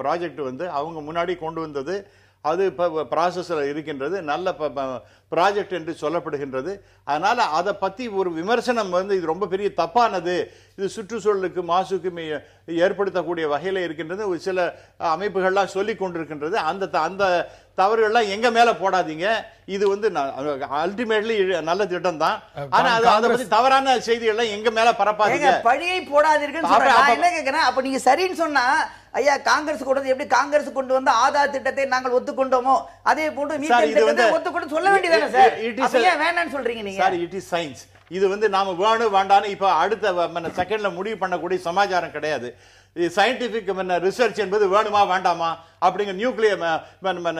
ப்ராஜெக்ட் வந்து அவங்க முன்னாடி கொண்டு வந்தது, அது ப்ராசஸில் இருக்கின்றது, நல்ல ப்ராஜெக்ட் என்று சொல்லப்படுகின்றது. அதனால அதை பத்தி ஒரு விமர்சனம் வந்து இது ரொம்ப பெரிய தப்பானது, இது சுற்றுச்சூழலுக்கு மாசுக்கு ஏற்படுத்தக்கூடிய வகையில் இருக்கின்றது ஒரு சில அமைப்புகள்லாம் சொல்லி கொண்டிருக்கின்றது. அந்த தவறுகள்லாம் எங்க மேல போடாதீங்க. இது வந்து அல்டிமேட்லி நல்ல திட்டம் தான். ஆனா அதை பத்தி தவறான செய்திகள்லாம் எங்க மேல பரப்பாதீங்க, பழியை போடாதீர்கள். என்ன கேட்கிறேன், அப்ப நீங்க சரின்னு சொன்னா ஐயா காங்கிரஸ் கொண்டு எப்படி காங்கிரஸ் கொண்டு வந்த ஆதார் திட்டத்தை நாங்கள் ஒத்துக்கொண்டோமோ அதே போன்று ஒத்துக்கொண்டு சொல்ல வேண்டியதானே சார்? ஏன் வேணாம்னு சொல்றீங்க நீங்க? Sir, it is science. இது வந்து நாம வேணும் வேண்டான்னு இப்ப அடுத்த செகண்ட்ல முடிவு பண்ணக்கூடிய சமாச்சாரம் கிடையாது. சயின்டிபிக் ரிசர்ச் என்பது வேணுமா வேண்டாமா அப்படிங்கிற நியூக்ளியர்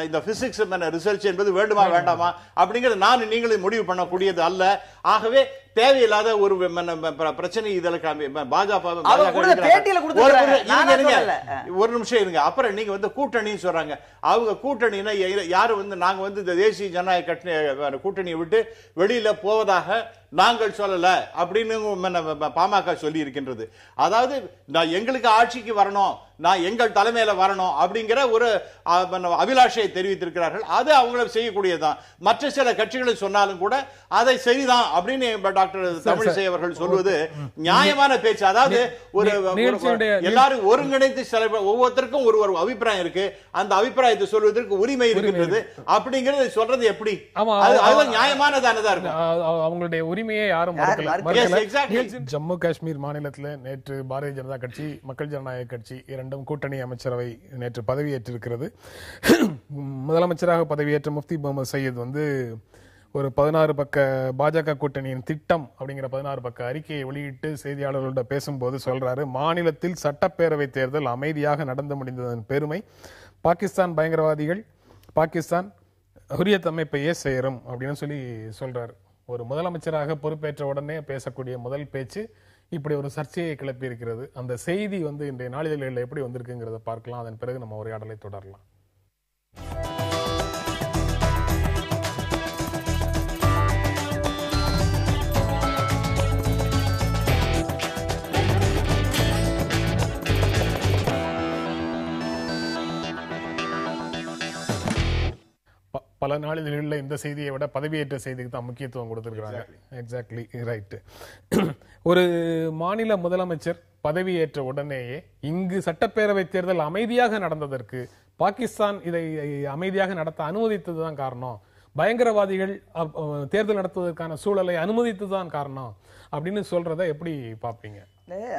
இந்த பிசிக்ஸ் ரிசர்ச் என்பது வேண்டுமா வேண்டாமா அப்படிங்கிறது நான் நீங்களும் முடிவு பண்ணக்கூடியது அல்ல. ஆகவே தேவையில்லாத ஒரு பிரச்சனை இதில் பாஜக ஒரு நிமிஷம் இருங்க. அப்புறம் நீங்க வந்து கூட்டணின்னு சொல்றாங்க. அவங்க கூட்டணினா யாரு வந்து நாங்க வந்து இந்த தேசிய ஜனநாயக கூட்டணியை விட்டு வெளியில போவதாக நாங்கள் சொல்லல அப்படின்னு பாமக சொல்லி இருக்கின்றது. அதாவது எங்களுக்கு ஆட்சிக்கு வரணும், நான் எங்கள் தலைமையில வரணும் அப்படிங்கிற ஒரு அபிலாஷையை தெரிவித்திருக்கிறார்கள். அது அவங்கள செய்யக்கூடியதுதான். மற்ற சில கட்சிகளை சொன்னாலும் கூட அதை சரிதான் அப்படின்னு டாக்டர் தமிழிசை அவர்கள் சொல்வது நியாயமான பேச்சு. அதாவது ஒரு எல்லாரும் ஒருங்கிணைத்து ஒவ்வொருத்தருக்கும் ஒரு அபிப்பிராயம் இருக்கு, அந்த அபிப்பிராயத்தை சொல்வதற்கு உரிமை இருக்கின்றது அப்படிங்கறது சொல்றது எப்படி? அது நியாயமானதானதா இருக்கும். அவங்களுடைய உரிமையை யாரும் ஜம்மு காஷ்மீர் மாநிலத்தில் நேற்று பாரதிய ஜனதா கட்சி, மக்கள் ஜனநாயக கட்சி இரண்டும் கூட்டணி அமைச்சரவை நேற்று பதவியேற்றிருக்கிறது. முதலமைச்சராக பதவியேற்ற முஃப்தி முகமது சையத் வந்து ஒரு 16 பக்க பாஜக கூட்டணியின் திட்டம் அப்படிங்கிற 16 பக்க அறிக்கையை வெளியிட்டு செய்தியாளர்களோட பேசும்போது சொல்றாரு, மாநிலத்தில் சட்டப்பேரவை தேர்தல் அமைதியாக நடந்து முடிந்ததன் பெருமை பாகிஸ்தான் பயங்கரவாதிகள் பாகிஸ்தான் ஹுரியத் அமைப்பையே சேரும் அப்படின்னு சொல்லி சொல்றாரு. ஒரு முதலமைச்சராக பொறுப்பேற்ற உடனே பேசக்கூடிய முதல் பேச்சு இப்படி ஒரு சர்ச்சையை கிளப்பி இருக்கிறது. அந்த செய்தி வந்து இன்றைய நாளிதழ்களில் எப்படி வந்திருக்குங்கிறத பார்க்கலாம். அதன் பிறகு நம்ம உரையாடலை தொடரலாம். பல நாளிதழ்களில் இந்த செய்தியை விட பதவியேற்ற செய்திக்கு தான் முக்கியத்துவம் கொடுத்திருக்கிறாங்க. Exactly right. ஒரு மாநில முதலமைச்சர் பதவியேற்ற உடனேயே இங்கு சட்டப்பேரவை தேர்தல் அமைதியாக நடந்ததற்கு பாகிஸ்தான் இதை அமைதியாக நடத்த அனுமதித்ததுதான் காரணம், பயங்கரவாதிகள் தேர்தல் நடத்துவதற்கான சூழலை அனுமதித்ததுதான் காரணம் அப்படின்னு சொல்றதை எப்படி பார்ப்பீங்க?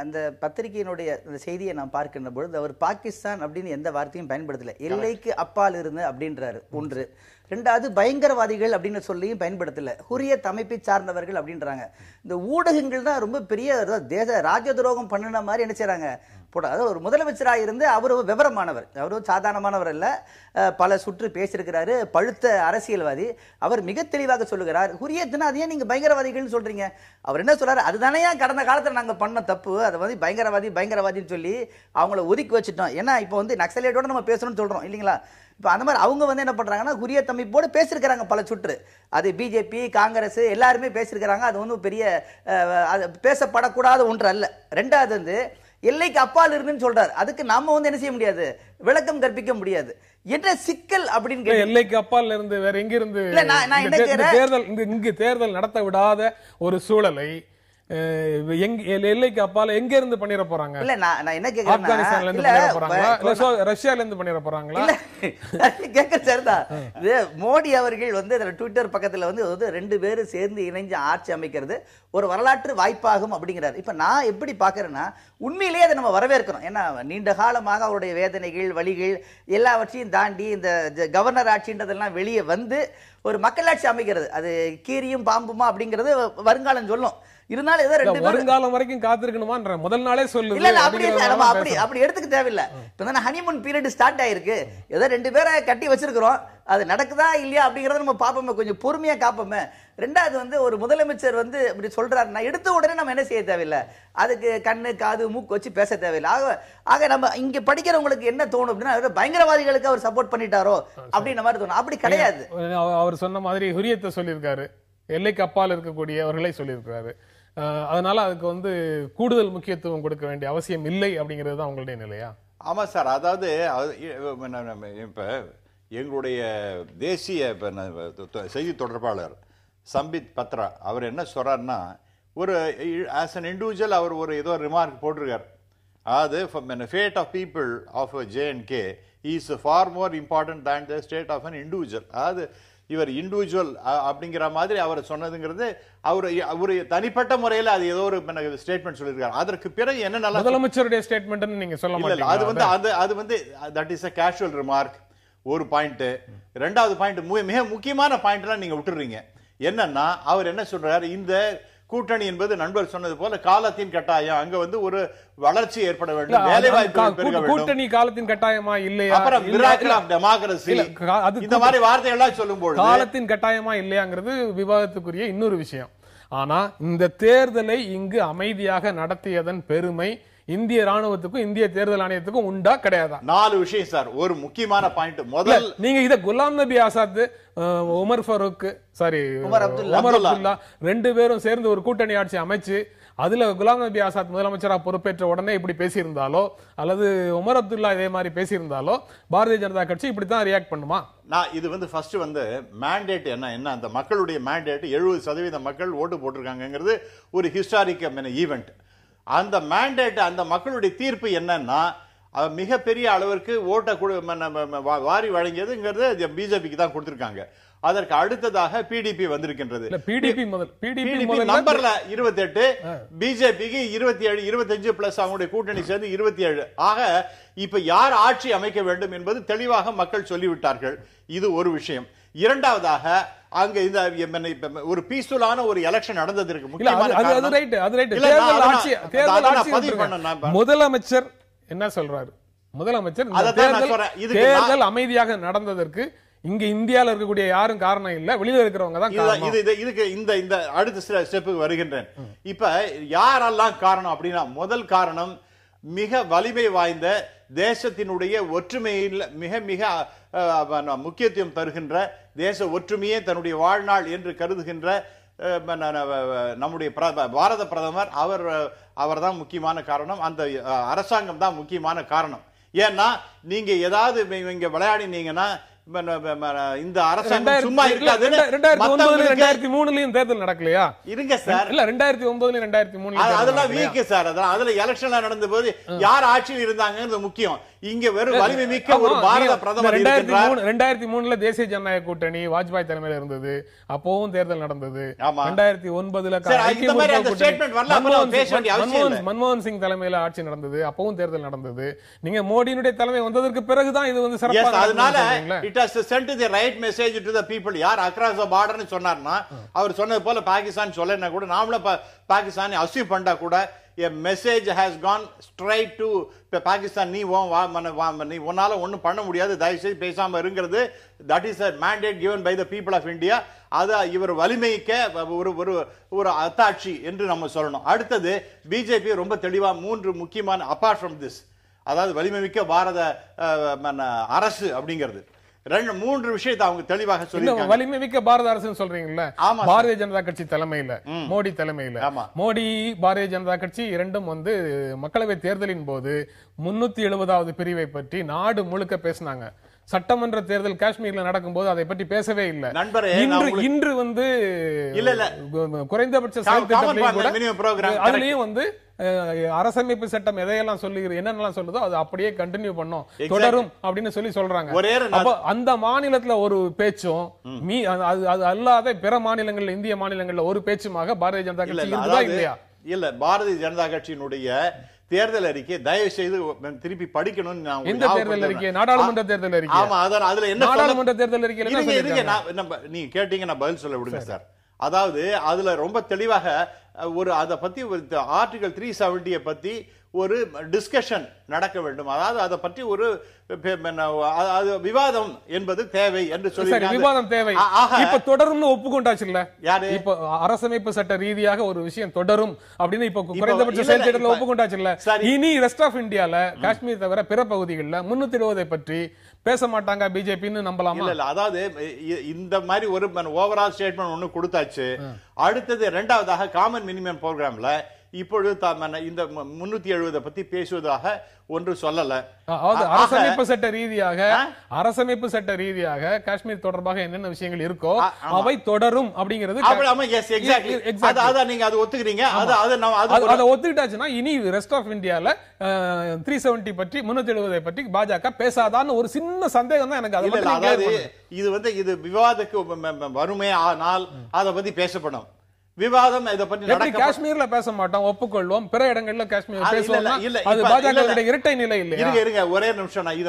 அந்த பத்திரிகையினுடைய அந்த செய்தியை நான் பார்க்கின்ற பொழுது அவர் பாகிஸ்தான் அப்படின்னு எந்த வார்த்தையும் பயன்படுத்தல. எல்லைக்கு அப்பால் இருந்து அப்படின்றாரு ஒன்று. ரெண்டாவது பயங்கரவாதிகள் அப்படின்னு சொல்லியும் பயன்படுத்தல, ஹுரியத் அமைப்பை சார்ந்தவர்கள் அப்படின்றாங்க. இந்த ஊடகங்கள் தான் ரொம்ப பெரிய தேச ராஜ துரோகம் பண்ணின மாதிரி என்ன செய்றாங்க போட. அதாவது ஒரு முதலமைச்சராக இருந்து அவர் விவரமானவர், அவர் சாதாரணமானவர் அல்ல, பல சுற்று பேசியிருக்கிறாரு, பழுத்த அரசியல்வாதி. அவர் மிக தெளிவாக சொல்லுகிறார், ஹுரியத்னா அது ஏன் நீங்க பயங்கரவாதிகள்னு சொல்றீங்க? அவர் என்ன சொல்றாரு, அதுதானே கடந்த காலத்தில் நாங்க பண்ண தப்பு, அதை வந்து பயங்கரவாதின்னு சொல்லி அவங்கள ஒதுக்கி வச்சுட்டோம். ஏன்னா இப்போ வந்து நக்சலைட்டோட நம்ம பேசணும்னு சொல்றோம் இல்லைங்களா? இப்போ அந்த மாதிரி அவங்க வந்து என்ன பண்றாங்கன்னா ஹுரியத் அமைப்போடு பேசியிருக்கிறாங்க பல சுற்று. அது பிஜேபி காங்கிரஸ் எல்லாருமே பேசியிருக்கிறாங்க. அது வந்து பெரிய பேசப்படக்கூடாத ஒன்று அல்ல. ரெண்டாவது வந்து எல்லைக்கு அப்பால் இருக்குன்னு சொல்றாரு, அதுக்கு நாம வந்து என்ன செய்ய முடியாது, விளக்கம் கற்பிக்க முடியாது. என்ன சிக்கல் அப்படின்னு எல்லைக்கு அப்பால் இருந்து வேற எங்க இருந்து இங்கு தேர்தல் நடத்த விடாத ஒரு சூழலை எல்லைக்கு அப்பால எங்க இருந்து பண்ணிட போறாங்க? இல்ல நான் என்ன ஆப்கானிஸ்தான்ல இருந்து பண்ணிட போறாங்களா இல்ல ரஷ்யால இருந்து பண்ணிட போறாங்களா? கேட்க சரிதான். மோடி அவர்கள் வந்து ட்விட்டர் பக்கத்துல வந்து 2 பேரும் சேர்ந்து இணைஞ்சு ஆட்சி அமைக்கிறது ஒரு வரலாற்று வாய்ப்பாகும் அப்படிங்கிறார். இப்ப நான் எப்படி பாக்குறேன்னா, உண்மையிலேயே அதை நம்ம வரவேற்கிறோம். ஏன்னா நீண்ட காலமாக அவருடைய வேதனைகள் வழிகள் எல்லாவற்றையும் தாண்டி இந்த கவர்னர் ஆட்சின்றதெல்லாம் வெளியே வந்து ஒரு மக்களாட்சி அமைக்கிறது, அது கீரியும் பாம்புமா அப்படிங்கிறது வருங்காலம் சொல்லும். இருந்தாலும் ஏதோ 2 வருங்காலம் வரைக்கும் காத்திருக்கணுமான்ற முதல் நாளே சொல்லுது. இல்ல நம்ம அப்படி எடுத்துக்க தேவையில்லை. இப்ப ஹனிமூன் பீரியட் ஸ்டார்ட் ஆயிருக்கு, ஏதோ 2 பேரை கட்டி வச்சிருக்கிறோம், அது நடக்குதா இல்லையா அப்படிங்கறத நம்ம பாப்போமே, கொஞ்சம் பொறுமையா காப்போமே. 2வது வந்து ஒரு முதலமைச்சர் வந்து இப்படி சொல்றாருன்னா எடுத்த உடனே நம்ம என்ன செய்ய தேவையில்லை, அதுக்கு கண்ணு காது மூக்கு வச்சு பேச தேவையில்லை. ஆக நம்ம இங்க படிக்கிறவங்களுக்கு என்ன தோணும் அப்படின்னா, பயங்கரவாதிகளுக்கு அவர் சப்போர்ட் பண்ணிட்டாரோ அப்படின்ற மாதிரி தோணும். அப்படி கிடையாது. அவர் சொன்ன மாதிரி ஹுரியத்தை சொல்லியிருக்காரு, எல்லைக்கு அப்பால் இருக்கக்கூடியவர்களை சொல்லியிருக்காரு. அதனால அதுக்கு வந்து கூடுதல் முக்கியத்துவம் கொடுக்க வேண்டிய அவசியம் இல்லை அப்படிங்கிறது தான் உங்களுடைய நிலையா? ஆமா சார். அதாவது இப்ப எங்களுடைய தேசிய செய்தி தொடர்பாளர் சம்பித் பத்ரா அவர் என்ன சொல்றாருன்னா, ஒரு ஆஸ் அன் இண்டிவிஜுவல் அவர் ஒரு ஏதோ ரிமார்க் போட்டிருக்கார். அதாவது fate of people of JNK is far more important than the state of an individual. அதாவது இவர் இண்டிவிஜுவல் அப்படிங்கிற மாதிரி அவர் சொன்னதுங்கிறது அவர் தனிப்பட்ட முறையில் அது ஏதோ ஒரு ஸ்டேட்மெண்ட் சொல்லியிருக்காரு. அதற்கு பிறகு என்ன முதலமைச்சருடைய ஸ்டேட்மெண்ட் நீங்க சொல்ல மாட்டீங்க. அது வந்து that is a casual remark. ஒரு பாயிண்ட். 2வது பாயிண்ட், மிக முக்கியமான பாயிண்ட்லாம் நீங்க விட்டுறீங்க. என்னன்னா அவர் என்ன சொல்றாரு, இந்த கூட்டணி என்பது நண்பர் சொன்னது போல காலத்தின் கட்டாயம், அங்க வந்து ஒரு வளர்ச்சி ஏற்பட வேண்டும், வேலை வாய்ப்பு பெருக வேண்டும். கூட்டணி காலத்தின் கட்டாயமா இல்லையா, அப்புறம் மிராக்கிள் ஆஃப் டெமோக்ரசி, இந்த மாதிரி வார்த்தையெல்லாம் சொல்லும்போது காலத்தின் கட்டாயமா இல்லையாங்கிறது விவாதத்துக்குரிய இன்னொரு விஷயம். ஆனா இந்த தேர்தலை இங்கு அமைதியாக நடத்தியதன் பெருமை இந்திய ராணுவத்துக்கும் இந்திய தேர்தல் ஆணையத்துக்கும் உண்டா கிடையாதா? 4 விஷயம் சார். ஒரு முக்கியமான பாயிண்ட், முதல் நீங்க இத குலாம் நபி ஆசாத், உமர் ஃபரூக், சாரி உமர் அப்துல்லா 2 பேரும் சேர்ந்து ஒரு கூட்டணி ஆட்சி அமைச்சு அதுல குலாம் நபி ஆசாத் முதலமைச்சரா பொறுப்பேற்ற உடனே இப்படி பேசியிருந்தாலோ அல்லது உமர் அப்துல்லா இதே மாதிரி பேசியிருந்தாலோ பாரதிய ஜனதா கட்சி இப்படித்தான் ரியாக்ட் பண்ணுமா? நான் இது வந்து ஃபர்ஸ்ட் வந்து மேண்டேட் என்ன அந்த மக்களுடைய மேண்டேட் 70% மக்கள் ஓட்டு போட்டிருக்காங்கிறது ஒரு ஹிஸ்டாரிக் ஈவெண்ட். அந்த மேண்டேட், அந்த மக்களுடைய தீர்ப்பு என்னன்னா, மிகப்பெரிய அளவிற்கு ஓட்டை வாரி வழங்கியதுங்கிறது பிஜேபிக்கு தான் கொடுத்திருக்காங்க. அதற்கு அடுத்ததாக பிடிபி வந்திருக்கின்றது. பிடிபி நம்பர்ல 28, பிஜேபிக்கு 27, 25 பிளஸ் அவங்களுடைய கூட்டணி சேர்ந்து 27. ஆக இப்ப யார் ஆட்சி அமைக்க வேண்டும் என்பது தெளிவாக மக்கள் சொல்லிவிட்டார்கள். இது ஒரு விஷயம். 2வதாக அங்க இந்த ஒரு பீஸ்ஃபுல்லான ஒரு எலெக்ஷன் நடந்ததற்கு முதலமைச்சர் என்ன சொல்றாரு? முதலமைச்சர் தேர்தல் அமைதியாக நடந்ததற்கு இங்க இந்தியால இருக்கக்கூடிய யாரும் காரணம் இல்ல, வெளியில இருக்கிறவங்க தான் காரணம். இதுக்கு இந்த அடுத்த ஸ்டெப்புக்கு வருகின்றேன். இப்ப யாரெல்லாம் காரணம் அப்படின்னா, முதல் காரணம் மிக வலிமை வாய்ந்த தேசத்தினுடைய ஒற்றுமையில் மிக மிக முக்கியத்துவம் தருகின்ற, தேச ஒற்றுமையே தன்னுடைய வாழ்நாள் என்று கருதுகின்ற நம்முடைய பாரத பிரதமர் அவர் தான் முக்கியமான காரணம். அந்த அரசாங்கம் தான் முக்கியமான காரணம். ஏன்னா நீங்க ஏதாவது இங்க விளையாடினீங்கன்னா இந்த அரசாங்கம் சும்மா இருக்காது. 2003 தேர்தல் நடக்கலையா? இருங்க சார். இல்ல 2009 2003 அதெல்லாம் வீக் சார். அதுல எலெக்ஷன்ல நடந்த போது யார் ஆட்சியில் இருந்தாங்கன்னு முக்கியம். இங்க வெறும் வலிமை மிக்க ஒரு பாரத பிரதமர் இருக்கின்றார். 2003 தேசிய ஜனநாயக கூட்டணி வாஜ்பாய் தலைமையில இருந்தது, அப்பவும் தேர்தல் நடந்தது. 2009 மன்மோகன் சிங் தலைமையில ஆட்சி நடந்தது, அப்பவும் தேர்தல் நடந்தது. நீங்க மோடியினுடைய தலைமை வந்ததற்கு பிறகுதான் இது வந்து சிறப்பாக. அதனால it has sent the right message to the people. யார் across the border னு சொன்னார்னா, அவர் சொன்னது போல பாகிஸ்தான் சொல்லனா கூட நாமள பாகிஸ்தானை அஸ்யூம் பண்ணா கூட a message has gone straight to Pakistan. நீ உன்னால ஒண்ணும் பண்ண முடியாது, தயவு செய்து பேசாம இருங்கிறது. that is a mandate given by the people of India. அது இவர் வலிமைக்க ஒரு அத்தாட்சி என்று நம்ம சொல்லணும். அடுத்தது பிஜேபி ரொம்ப தெளிவா 3 முக்கியமான apart from this, அதாவது வலிமை மிக்க பாரத அரசு அப்படிங்கிறது 3 விஷயத்தை அவங்க தெளிவாக சொல்லிருக்காங்க. வலிமை மிக்க பாரத அரசு சொல்றீங்கல்ல, பாரதிய ஜனதா கட்சி தலைமையில, மோடி தலைமையில, மோடி பாரதிய ஜனதா கட்சி இரண்டும் வந்து மக்களவை தேர்தலின் போது 370வது பிரிவை பற்றி நாடு முழுக்க பேசினாங்க. சட்டமன்ற தேர்தல் காஷ்மீர்ல நடக்கும்போது அதை பற்றி பேசவே இல்லை. நண்பரே, இன்று வந்து இல்ல குறைந்தபட்ச அதுலயும் வந்து அரசமைப்பு சட்டம் எதையெல்லாம் சொல்லுகிறது என்னென்னலாம் சொல்லுதோ அது அப்படியே கண்டினியூ பண்ணும், தொடரும் அப்படின்னு சொல்றாங்க. அப்ப அந்த மாநிலத்துல ஒரு பேச்சும் அது அல்லாத பிற மாநிலங்கள்ல, இந்திய மாநிலங்கள்ல ஒரு பேச்சுமாக பாரதிய ஜனதா கட்சி இருக்குதா இல்லையா? இல்ல, பாரதிய ஜனதா கட்சியினுடைய தேர்தல் அறிக்கை தயவு செய்து திருப்பி படிக்கணும். இந்த தேர்தல் அறிக்கை நாடாளுமன்ற தேர்தல் அறிக்கை. ஆமா, அதுல என்ன நாடாளுமன்ற தேர்தல் அறிக்கை நீங்க கேட்டீங்க, நான் பதில் சொல்ல விடுங்க சார். அதாவது அதுல ரொம்ப தெளிவாக ஒரு அதை பத்தி ஆர்டிகல் 370 பத்தி ஒரு டிஸ்கஷன் நடக்க வேண்டும். அதாவது அதை பற்றி ஒரு விவாதம் என்பது தேவை என்று சொல்லி விவாதம் தேவை. இப்ப தொடரும்னு ஒப்புக்கொண்டாச்சு இல்ல? யாரு இப்ப அரசமைப்பு சட்ட ரீதியாக ஒரு விஷயம் தொடரும் அப்படின்னு இப்ப குறைந்தபட்ச செயல்திட்டத்தில் ஒப்புக்கொண்டாச்சு இல்ல? இனி ரெஸ்ட் ஆஃப் இந்தியால காஷ்மீர் தவிர பிற பகுதிகளில் 370 பற்றி பேச மாட்டாங்க பிஜேபின்னு நம்பலாமா? இல்ல, அதாவது இந்த மாதிரி ஒரு ஓவரால் ஸ்டேட்மெண்ட் ஒண்ணு கொடுத்தாச்சு. அடுத்தது இரண்டாவதாக காமன் மினிமம் ப்ரோக்ராம்ல இப்பொழுது இந்த 370 பத்தி பேசுவதாக ஒன்று சொல்லல. அரசமைப்பு சட்ட ரீதியாக காஷ்மீர் தொடர்பாக என்னென்ன விஷயங்கள் இருக்கோ அவை தொடரும் அப்படிங்கிறது நீங்க அதை ஒத்துக்கிறீங்க. அதை ஒத்துக்கிட்டாச்சுன்னா இனி ரெஸ்ட் ஆஃப் இந்தியால 370 பற்றி 370 பற்றி பாஜக பேசாதான்னு ஒரு சின்ன சந்தேகம் தான் எனக்கு. அதாவது இது வந்து இது விவாதத்துக்கு வருமே, ஆனால் அதை பத்தி பேசப்படும். விவாதம் இத பத்தி நடக்க காஷ்மீர்ல பேச மாட்டோம், ஒப்புக்கொள்வோம். பிற இடங்கள்ல காஷ்மீர் பேசுவோம். அது பாஜக இரட்டை நிலை இல்ல. இருங்க ஒரே நிமிஷம், நான்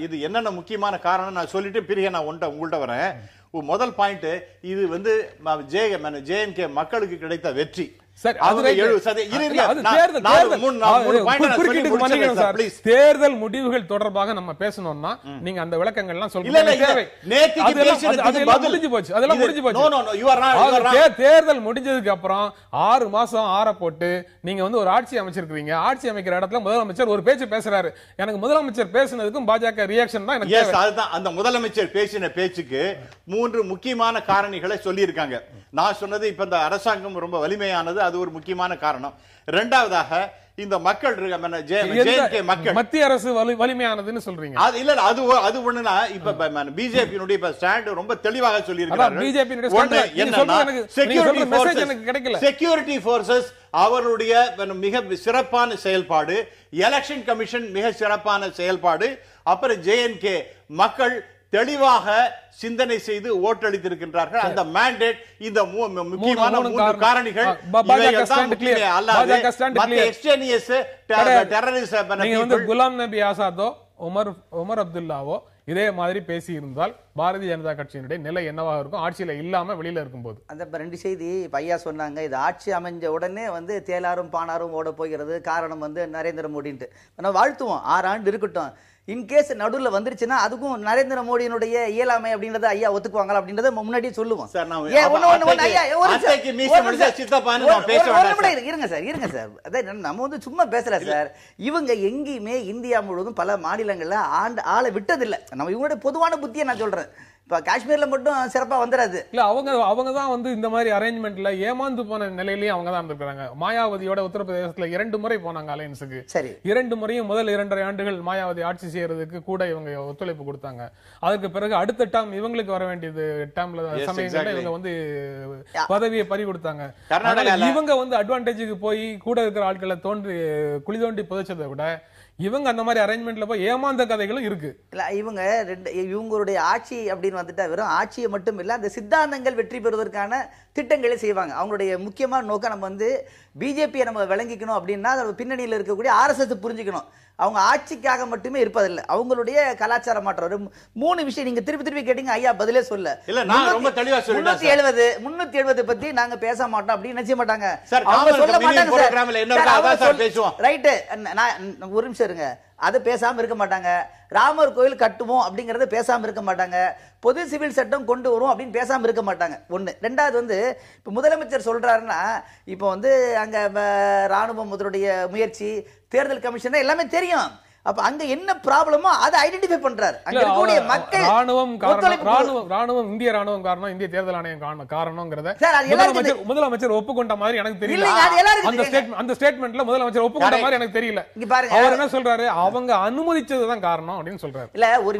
இது என்னென்ன முக்கியமான காரணம் நான் சொல்லிட்டு பிறகு நான் உங்கள்ட்ட வரேன். முதல் பாயிண்ட், இது வந்து ஜேஎன்கே மக்களுக்கு கிடைத்த வெற்றி. தேர்தல் முடிவுகள் தொடர்பாக நம்ம பேசணும்னா நீங்க அந்த விளக்கங்கள்லாம் சொல்லுங்க. தேர்தல் முடிஞ்சதுக்கு அப்புறம் 6 மாசம் ஆற போட்டு நீங்க வந்து ஒரு ஆட்சி அமைச்சிருக்கீங்க. ஆட்சி அமைக்கிற இடத்துல முதலமைச்சர் ஒரு பேச்சு பேசுறாரு. எனக்கு முதலமைச்சர் பேசுனதுக்கும் பாஜக ரியாக்ஷன் தான் எனக்கு. அதுதான் அந்த முதலமைச்சர் பேசின பேச்சுக்கு 3 முக்கியமான காரணிகளை சொல்லி இருக்காங்க. நான் சொன்னது இப்ப இந்த அரசாங்கம் ரொம்ப வலிமையானது, அது ஒரு முக்கியமான காரணம். இரண்டாவதாக இந்த மக்கள் மக்கள் மத்திய அரசு வலிமையானதுன்னு சொல்றீங்க. இல்ல அது ஒண்ணுனா இப்ப பிஜேபி ஸ்டாண்ட் ரொம்ப தெளிவாக சொல்லி இருக்காங்க. செக்யூரிட்டி போர்சஸ் அவருடைய மிக சிறப்பான செயல்பாடு, எலெக்ஷன் கமிஷன் மிக சிறப்பான செயல்பாடு, அப்புறம் ஜேஎன்கே மக்கள் தெளிவாக சிந்தனை செய்து ஓட்டளித்திருக்கின்றார்கள். அந்த மேண்டேட், இந்த முக்கியமான 3 காரணிகள் குலாம் நபி ஆசாதோ உமர் அப்துல்லாவோ இதே மாதிரி பேசி இருந்தால் பாரதிய ஜனதா கட்சியினுடைய நிலை என்னவாக இருக்கும் ஆட்சியில இல்லாம வெளியில இருக்கும்போது? அந்த 2 செய்தி ஐயா சொன்னாங்க. இது ஆட்சி அமைஞ்ச உடனே வந்து தேலாரும் பானாரும் ஓட போகிறது. காரணம் வந்து நரேந்திர மோடின்ட்டு நம்ம வாழ்த்துவோம். 6 ஆண்டு இருக்கட்டும். இன்கேஸ் நடுவில் வந்துருச்சுன்னா அதுக்கும் நரேந்திர மோடியினுடைய இயலாமை அப்படின்றத ஐயா ஒத்துக்குவாங்க அப்படின்றத முன்னாடியே சொல்லுவோம். இருங்க சார், அதான் நம்ம வந்து சும்மா பேசல சார். இவங்க எங்கேயுமே இந்தியா முழுவதும் பல மாநிலங்கள்ல ஆளை விட்டதில்லை. நம்ம இவங்களுடைய பொதுவான புத்தியை நான் சொல்றேன். இப்ப காஷ்மீர்ல மட்டும் சிறப்பா வந்துடாது இல்ல. அவங்க தான் வந்து இந்த மாதிரி அரேஞ்ச்மெண்ட்ல ஏமாந்து போன நிலையிலேயே அவங்க தான் இருந்திருக்காங்க. மாயாவதியோட உத்தரப்பிரதேசத்துல 2 முறை போனாங்க அலையன்ஸுக்கு. சரி, 2 முறையும் முதல் 2.5 ஆண்டுகள் மாயாவதி ஆட்சி செய்யறதுக்கு கூட இவங்க ஒத்துழைப்பு கொடுத்தாங்க. அதுக்கு பிறகு அடுத்த டேர்ம் இவங்களுக்கு வர வேண்டியது டேர்ம்ல சமயங்கள்ல இவங்க வந்து பதவியை பறி கொடுத்தாங்க. இவங்க வந்து அட்வான்டேஜுக்கு போய் கூட இருக்கிற ஆட்களை குழி தோண்டி புதைச்சதை விட இவங்க அந்த மாதிரி அரேஞ்ச்மெண்ட்ல போய் ஏமாந்த கதைகளும் இருக்கு. இல்ல, இவங்களுடைய ஆட்சி அப்படின்னு வந்துட்டா வெறும் ஆட்சியை மட்டும் இல்ல, அந்த சித்தாந்தங்கள் வெற்றி பெறுவதற்கான திட்டங்களை செய்வாங்க. அவங்களுடைய முக்கியமான நோக்கம் நம்ம வந்து பிஜேபியை நம்ம விளங்கிக்கணும் அப்படின்னா அதோட பின்னணியில் இருக்கக்கூடிய RSS புரிஞ்சுக்கணும். அவங்க ஆட்சிக்காக மட்டுமே இருப்பதில்லை, அவங்களுடைய கலாச்சார மாற்றம். 3 விஷயம் நீங்க திருப்பி கேட்டீங்க, ஐயா பதிலே சொல்ல. 370 பத்தி நாங்க பேச மாட்டோம் அப்படின்னு நினைச்ச மாட்டாங்க. அவங்க சொல்ல மாட்டாங்க. ரைட்டு, ஒரு நிமிஷம் இருங்க. அது பேசாம இருக்க மாட்டாங்க. ராமர் கோயில் கட்டுவோம் அப்படிங்கறத பேசாம இருக்க மாட்டாங்க. பொது சிவில் சட்டம் கொண்டு வரும் அப்படின்னு பேசாம இருக்க மாட்டாங்க. ஒண்ணு. ரெண்டாவது வந்து இப்ப முதலமைச்சர் சொல்றாருன்னா இப்ப வந்து அங்க ராணுவம் முதலுடைய முயற்சி, தேர்தல் கமிஷன் எல்லாமே தெரியும். அப்ப அங்க என்ன ப்ராப்ளமோ அதை ஐடென்டிஃபை பண்றாரு. அங்க இருக்கக்கூடிய மக்கள் ராணுவம் இந்திய ராணுவம் காரணம், இந்திய தேர்தல் ஆணையம் காரணம்ங்கறத முதலமைச்சர் ஒப்புக்கொண்ட மாதிரி எனக்கு தெரியல. அந்த ஸ்டேட்மெண்ட்ல முதலமைச்சர் ஒப்புக்கொண்ட மாதிரி எனக்கு தெரியல. அவர் என்ன சொல்றாரு, அவங்க அனுமதிச்சதுதான் காரணம் அப்படின்னு சொல்றாரு.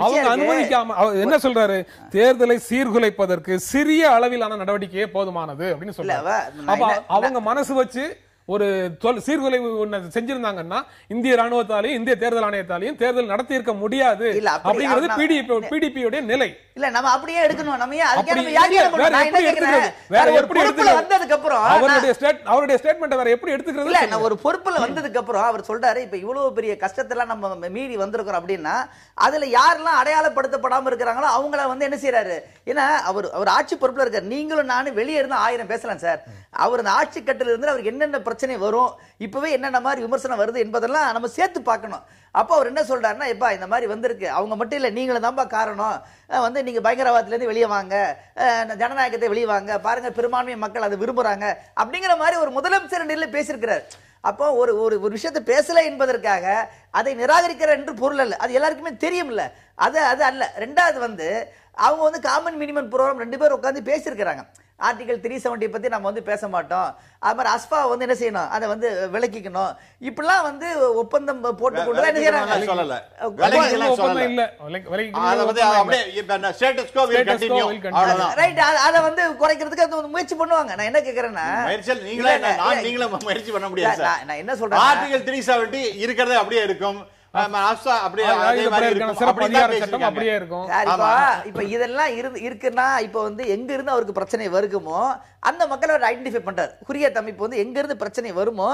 அவங்க அனுமதிக்காம என்ன சொல்றாரு, தேர்தலை சீர்குலைப்பதற்கு சிறிய அளவிலான நடவடிக்கையே போதுமானது அப்படின்னு சொல்றாரு. அப்ப அவங்க மனசு வச்சு ஒரு சீர்குலைவு செஞ்சிருந்தாங்கன்னா இந்திய ராணுவத்தாலையும் இந்திய தேர்தல் ஆணையத்தாலையும் தேர்தல் நடத்தி இருக்க முடியாது அப்படிங்கிறது பிடிபி உடைய நிலை. இல்ல நம்ம அப்படியே எடுக்கணும். நம்ம வந்ததுக்கு அப்புறம் அவருடைய ஸ்டேட்மெண்ட் வேற எப்படி எடுத்துக்கிறது இல்ல. நான் ஒரு பொறுப்புல வந்ததுக்கு அப்புறம் அவர் சொல்றாரு, இப்ப இவ்வளவு பெரிய கஷ்டத்தெல்லாம் நம்ம மீறி வந்திருக்கிறோம் அப்படின்னா அதுல யாரெல்லாம் அடையாளப்படுத்தப்படாம இருக்கிறாங்களோ அவங்கள வந்து என்ன செய்யறாரு, ஏன்னா அவர் ஆட்சி பொறுப்புல இருக்காரு. நீங்களும் நானும் வெளியே இருந்து 1000 பேசலாம் சார். அவர் அந்த ஆட்சி கட்டில இருந்து அவருக்கு என்னென்ன பிரச்சனை வரும், இப்பவே என்னென்ன மாதிரி விமர்சனம் வருது என்பதெல்லாம் நம்ம சேர்த்து பார்க்கணும். அப்போ அவர் என்ன சொல்றாருன்னா, எப்பா இந்த மாதிரி வந்திருக்கு, அவங்க மட்டும் இல்ல நீங்களும் தான்ப்பா காரணம், வந்து நீங்க பயங்கரவாதத்துல இருந்து வெளியே வாங்க, ஜனநாயகத்தை வெளியே வாங்க, பாருங்க பெரும்பான்மை மக்கள் அதை விரும்புறாங்க அப்படிங்கிற மாதிரி ஒரு முதலமைச்சர் நிலையில பேசியிருக்கிறார். அப்போ ஒரு விஷயத்தை பேசல என்பதற்காக அதை நிராகரிக்கிற என்று பொருள் அல்ல, அது எல்லாருக்குமே தெரியும்ல. அது அல்ல. ரெண்டாவது வந்து அவங்க வந்து காமன் மினிமம் ப்ரோக்ராம் 2 பேர் உட்காந்து பேசியிருக்கிறாங்க. ஆர்டிகல் 370 பத்தி நம்ம வந்து பேச மாட்டோம், அது மாதிரி அஸ்பா வந்து என்ன செய்யணும், அதை வந்து விளக்கிக்கணும், இப்படிலாம் வந்து ஒப்பந்தம் போட்டு கொண்டு என்ன செய்யறாங்க. அதை வந்து குறைக்கிறதுக்கு முயற்சி பண்ணுவாங்க. நான் என்ன கேக்குறேன்னா, நான் என்ன சொல்றேன், ஆர்டிகல் 370 இருக்கிறது அப்படியே இருக்கும். இப்ப இதெல்லாம் இருக்குன்னா இப்ப வந்து எங்க இருந்து அவருக்கு பிரச்சனை வருமோ அந்த மக்களை ஐடென்டிஃபை பண்றாரு. குறியத் அமைப்பு வந்து எங்க இருந்து பிரச்சனை வருமோ,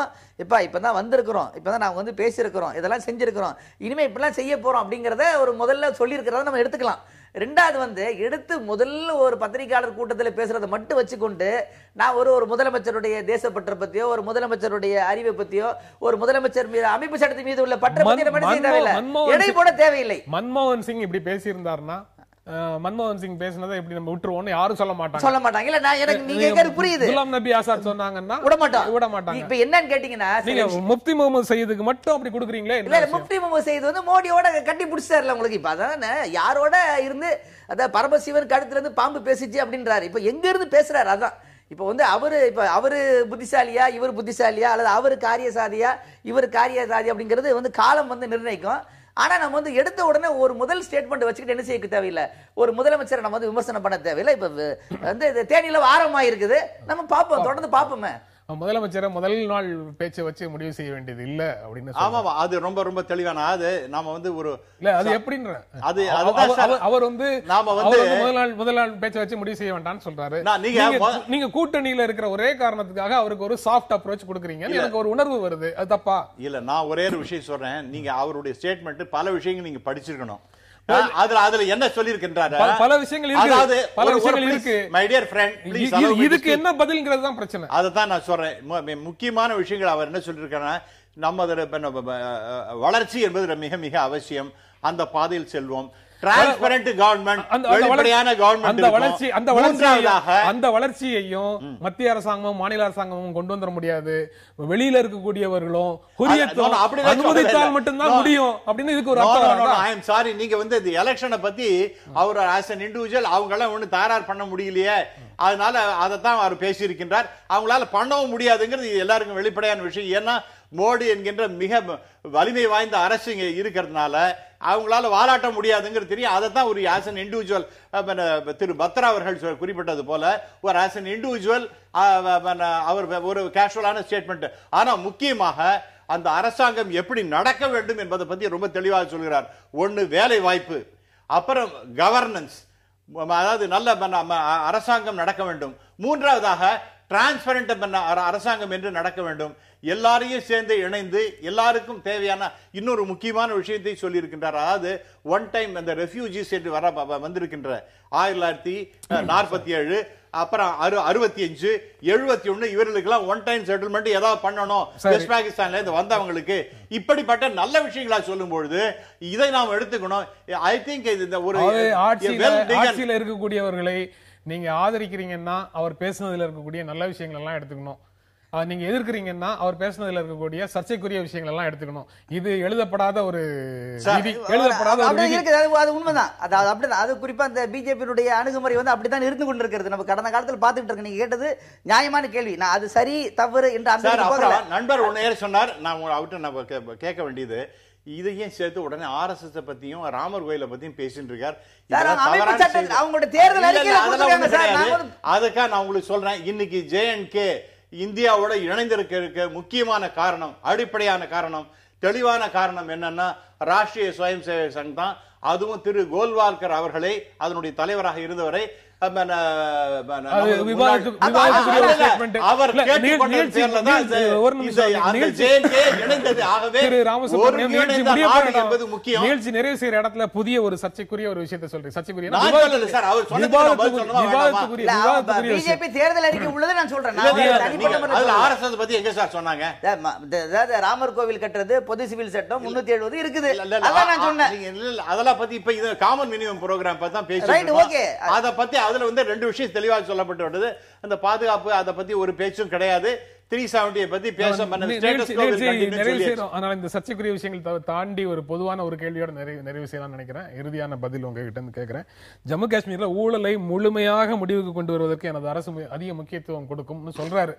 இப்பதான் வந்திருக்கிறோம், இப்பதான் நாங்க வந்து பேசியிருக்கிறோம், இதெல்லாம் செஞ்சிருக்கிறோம், இனிமே இப்பெல்லாம் செய்ய போறோம் அப்படிங்கறத ஒரு முதல்ல சொல்லி இருக்கிறத நம்ம எடுத்துக்கலாம். ரெண்டாவது வந்து எடுத்து முதல்ல ஒரு பத்திரிகையாளர் கூட்டத்தில் பேசுறதை மட்டும் வச்சுக்கொண்டு நான் ஒரு முதலமைச்சருடைய தேசப்பற்ற பத்தியோ, ஒரு முதலமைச்சருடைய அறிவை பத்தியோ, ஒரு முதலமைச்சர் மீது அமைப்பு சட்டத்தின் மீது உள்ள பற்ற பத்தி எடை போட தேவையில்லை. மன்மோகன் சிங் இப்படி பேசியிருந்தாருன்னா, மன்மோகன் சிங் பேசினதை எப்படி நம்ம விட்டுருவோம்னு யாரும் சொல்ல மாட்டாங்க. இல்ல நான் எனக்கு நீங்க கேக்குறது புரியுது. குலாம் நபி ஆசாத் சொன்னாங்கன்னா விட மாட்டாங்க. இப்ப என்னன்னு கேட்டீங்கன்னா, நீங்க முஃப்தி முகமது சயீதுக்கு மட்டும் அப்படி கொடுக்குறீங்களே. இல்ல முஃப்தி முகமது சயீத் வந்து மோடியோட கட்டி பிடிச்சாருல உங்களுக்கு. இப்ப அதானே யாரோட இருந்து அத பரமசிவன் கழுத்துல இருந்து பாம்பு பேசிச்சு அப்படின்றாரு. இப்ப எங்க இருந்து பேசுறாரு அதான். இப்ப வந்து அவரு புத்திசாலியா இவர் புத்திசாலியா, அல்லது அவரு காரியசாதியா இவர் காரியசாதி அப்படிங்கிறது வந்து காலம் வந்து நிர்ணயிக்கும். ஆனா நம்ம வந்து எடுத்த உடனே ஒரு முதல் ஸ்டேட்மெண்ட் வச்சுக்கிட்டு என்ன செய்ய தேவையில்லை, ஒரு முதலமைச்சரை நம்ம வந்து விமர்சனம் பண்ண தேவையில்லை. இப்ப வந்து தேனியில ஆரம்பமா இருக்குது, நம்ம பார்ப்போம், தொடர்ந்து பார்ப்போமே. முதலமைச்சரை முதல் நாள் பேச்சை வச்சு முடிவு செய்ய வேண்டியது இல்ல அப்படின்னு. ஆமாமா, அது ரொம்ப ரொம்ப தெளிவான. அது நாம வந்து ஒரு இல்ல அது எப்படின்ற அவர் வந்து நாம வந்து முதல் நாள் பேச்சை வச்சு முடிவு செய்ய வேண்டாம்னு சொல்றாரு. நீங்க கூட்டணியில இருக்கிற ஒரே காரணத்துக்காக அவருக்கு ஒரு சாஃப்ட் அப்ரோச் கொடுக்குறீங்க, எனக்கு ஒரு உணர்வு வருது. அது தப்பா இல்ல. நான் ஒரே ஒரு விஷயம் சொல்றேன், நீங்க அவருடைய ஸ்டேட்மெண்ட் பல விஷயங்கள் நீங்க படிச்சிருக்கணும். அதுல என்ன சொல்லி இருக்கின்றாரு, பல விஷயங்கள் இருக்கு. மை டியர் ஃப்ரெண்ட், இதுக்கு என்ன பதில்ங்கிறது தான் பிரச்சனை. அதான் நான் சொல்றேன். முக்கியமான விஷயங்கள் அவர் என்ன சொல்லியிருக்காருன்னா, நம்ம வளர்ச்சி என்பது மிக மிக அவசியம், அந்த பாதையில் செல்வோம். டிரான்ஸ்பரண்ட் கவர்மெண்ட், வெளிப்படையான கவர்மெண்ட். அந்த வளர்ச்சியையும் மத்திய அரசாங்கமும் மாநில அரசாங்கமும் கொண்டு வந்துட முடியாது. வெளியில இருக்கக்கூடியவர்களும் அனுமதித்தால் மட்டும்தான் முடியும் அப்படின்னு இதுக்கு ஒரு அர்த்தம். ஐ எம் சாரி, நீங்க வந்து இந்த எலெக்ஷனை பத்தி அவர் ஆஸ் an இண்டிவிஜுவல் அவங்க எல்லாம் ஒண்ணு தயார் பண்ண முடியலையே, அதனால அதைத்தான் அவர் பேசியிருக்கின்றார். அவங்களால பண்ணவும் முடியாதுங்கிறது எல்லாருக்கும் வெளிப்படையான விஷயம். ஏன்னா மோடி என்கின்ற மிக வலிமை வாய்ந்த அரசு இங்க இருக்கிறதுனால அவங்களால வாலாட்ட முடியாதுங்கிறது தெரியும். அதை தான் ஒரு ஆஸ் an இண்டிவிஜுவல் திரு பத்ரா அவர்கள் குறிப்பிட்டது போல ஒரு ஆஸ் an இண்டிவிஜுவல் அவர் ஒரு கேஷுவலான ஸ்டேட்மெண்ட். ஆனா முக்கியமாக அந்த அரசாங்கம் எப்படி நடக்க வேண்டும் என்பதை பத்தி ரொம்ப தெளிவாக சொல்கிறார். ஒன்னு வேலை வாய்ப்பு, அப்புறம் கவர்னன்ஸ், அதாவது நல்ல அரசாங்கம் நடக்க வேண்டும். மூன்றாவதாக டிரான்ஸ்பரண்ட் அரசாங்கம் என்று நடக்க வேண்டும். எல்லாரையும் சேர்ந்து இணைந்து எல்லாருக்கும் தேவையான இன்னொரு முக்கியமான விஷயத்தை சொல்லி இருக்கின்றார். அதாவது ஒன் டைம் அந்த ரெஃப்யூஜிஸ் என்று வந்திருக்கின்ற 1947 அப்புறம் 65 71 இவர்களுக்கெல்லாம் ஒன் டைம் செட்டில்மெண்ட் ஏதாவது பண்ணணும் வெஸ்ட் பாகிஸ்தான்ல இருந்து வந்தவங்களுக்கு. இப்படிப்பட்ட நல்ல விஷயங்களா சொல்லும் பொழுது இதை நாம் எடுத்துக்கணும். ஐ திங்க் இந்த ஒரு ஆட்சியில் இருக்கக்கூடியவர்களை நீங்க ஆதரிக்கிறீங்கன்னா அவர் பேசுனதுல இருக்கக்கூடிய நல்ல விஷயங்கள் எல்லாம் எடுத்துக்கணும். நீங்க எதிர்க்கிறீங்கன்னா அவர் பேசுனதுல இருக்கக்கூடிய சர்ச்சைக்குரிய விஷயங்கள் எல்லாம் எடுத்துக்கணும். இது எழுதப்படாத ஒரு விதி, எழுதப்படாத ஒரு விதி. அது உண்மைதான். அதாவது அப்படிதான். அது குறிப்பா இந்த பிஜேபியுடைய அணுகுமுறை வந்து அப்படித்தான் இருந்து கொண்டிருக்கிறது. நம்ம கடந்த காலத்தில் பார்த்துட்டு இருக்க. நீங்க கேட்டது நியாயமான கேள்வி. நான் அது சரி தவறு என்று அந்த நண்பர் ஒன்னே சொன்னார். நான் அவர்கிட்ட நம்ம கேட்க வேண்டியது, இதையும் சேர்த்து உடனே ஆர்எஸ்எஸ் பத்தியும் ராமர் கோயிலை பத்தியும் பேசிட்டு இருக்கார். அதுக்காக நான் உங்களுக்கு சொல்றேன், இன்னைக்கு ஜேஎன்கே இந்தியாவோட இணைந்திருக்க முக்கியமான காரணம், அடிப்படையான காரணம், தெளிவான காரணம் என்னன்னா ராஷ்டிரிய சுயம் சேவக் சங் தான். அதுவும் திரு கோல்வால்கர் அவர்களை அதனுடைய தலைவராக இருந்தவரை புதிய ஒரு சர்ச்சைக்குரிய ஒரு விஷயத்தை சொல்றேன். சர்ச்சைக்குரிய பிஜேபி தேர்தல் அறிக்கை உள்ளதை நான் சொல்றேன். பத்தி எங்க சார் சொன்னாங்க? ராமர் கோவில் கட்டுறது, பொது சிவில் சட்டம் 370 இருக்குது. அதெல்லாம் பத்தி இப்ப இது காமன் மினிமம் ப்ரோக்ராம் பத்தி தான் பேசுறோம். அத பத்தி அதுல வந்து ரெண்டு விஷயம் தெளிவாக சொல்லப்பட்டு வருது. அந்த பாதுகாப்பு அதை பத்தி ஒரு பேச்சும் கிடையாது. 370 பத்தி பேச இந்த சர்ச்சைக்குரிய விஷயங்கள் தாண்டி ஒரு பொதுவான ஒரு கேள்வியோட நிறைவு செய்யலாம் நினைக்கிறேன். இறுதியான பதில் உங்ககிட்ட இருந்து கேட்கிறேன். ஜம்மு காஷ்மீர்ல ஊழலை முழுமையாக முடிவுக்கு கொண்டு வருவதற்கு எனது அரசு அதிக முக்கியத்துவம் கொடுக்கும்னு சொல்றாரு.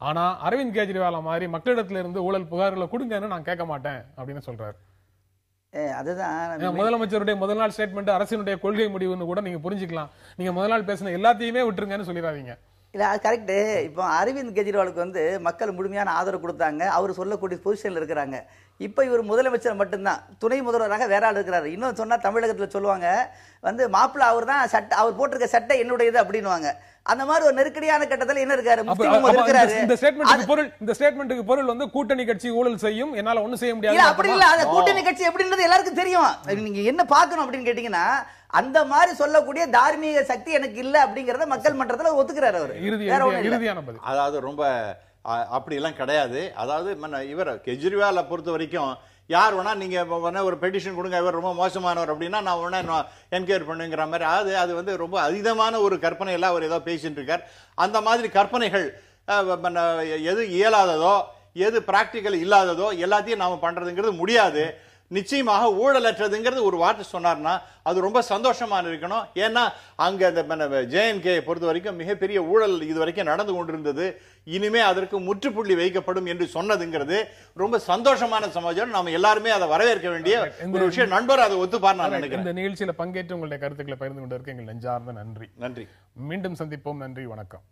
ஆனா அரவிந்த் கெஜ்ரிவால் மாதிரி மக்களிடத்துல இருந்து ஊழல் புகார்களை கொடுங்கன்னு நான் கேட்க மாட்டேன் அப்படின்னு சொல்றாரு. முதலமைச்சருடைய முதல் நாள் ஸ்டேட்மெண்ட் அரசினுடைய கொள்கை முடிவுன்னு கூட நீங்க புரிஞ்சுக்கலாம். நீங்க முதல் நாள் பேசின எல்லாத்தையுமே விட்டுருங்கன்னு சொல்லிடாதீங்க. இல்ல அது கரெக்ட். இப்போ அரவிந்த் கெஜ்ரிவாலுக்கு வந்து மக்கள் முழுமையான ஆதரவு கொடுத்தாங்க. அவர் சொல்லக்கூடிய பொசிஷன்ல இருக்கிறாங்க. இப்போ இவர் முதலமைச்சர் மட்டும்தான், துணை முதல்வராக வேற ஆள் இருக்கிறாரு. இன்னும் சொன்னா தமிழகத்தில் சொல்லுவாங்க வந்து மாப்பிள்ள அவர் தான் சட்டை, அவர் போட்டிருக்க சட்டை என்னுடையது அப்படின்னுவாங்க. அந்த மாதிரி ஒரு நெருக்கடியான கட்டத்தில் என்ன இருக்காரு, இந்த ஸ்டேட்மெண்ட்டுக்கு பொருள் வந்து கூட்டணி கட்சி ஊழல் செய்யும், என்னால ஒண்ணும் செய்ய முடியாது அப்படி இல்ல. அந்த கூட்டணி கட்சி எப்படின்றது எல்லாருக்கும் தெரியும். நீங்க என்ன பார்க்கணும் அப்படின்னு கேட்டீங்கன்னா, அந்த மாதிரி சொல்லக்கூடிய தார்மீக சக்தி எனக்கு இல்ல அப்படிங்கறத மக்கள் மன்றத்துல ஒத்துக்கிறாரு அவர். இறுதியான பதில். அதாவது ரொம்ப அப்படி எல்லாம் கிடையாது. அதாவது இவர் கெஜ்ரிவாலை பொறுத்த வரைக்கும் யார் வேணா நீங்க ஒரு பெட்டிஷன் கொடுங்க, இவர் ரொம்ப மோசமானவர் அப்படின்னா நான் வேணா என்கொயர் பண்ணுங்கிற மாதிரி அது வந்து ரொம்ப அதீதமான ஒரு கற்பனை எல்லாம் அவர் ஏதோ பேசிட்டு இருக்கார். அந்த மாதிரி கற்பனைகள் எது இயலாததோ எது பிராக்டிக்கல் இல்லாததோ எல்லாத்தையும் நாம பண்றதுங்கிறது முடியாது. நிச்சயமாக ஊழலற்றதுங்கிறது ஒரு வார்த்தை சொன்னார்னா அது ரொம்ப சந்தோஷமா இருக்கணும். ஏன்னா அங்க அந்த ஜேஎன்கே பொறுத்த வரைக்கும் மிகப்பெரிய ஊழல் இது வரைக்கும் நடந்து கொண்டிருந்தது. இனிமே அதற்கு முற்றுப்புள்ளி வைக்கப்படும் என்று சொன்னதுங்கிறது ரொம்ப சந்தோஷமான சமாச்சாரம். நாம எல்லாருமே அதை வரவேற்க வேண்டிய ஒரு விஷயம். நண்பர் அதை ஒத்துப்பார் நான் நினைக்கிறேன். இந்த நிகழ்ச்சியில பங்கேற்று உங்களுடைய கருத்துக்களை பகிர்ந்து கொண்டிருக்க எங்கள் நெஞ்சார்ந்த நன்றி. நன்றி. மீண்டும் சந்திப்போம். நன்றி, வணக்கம்.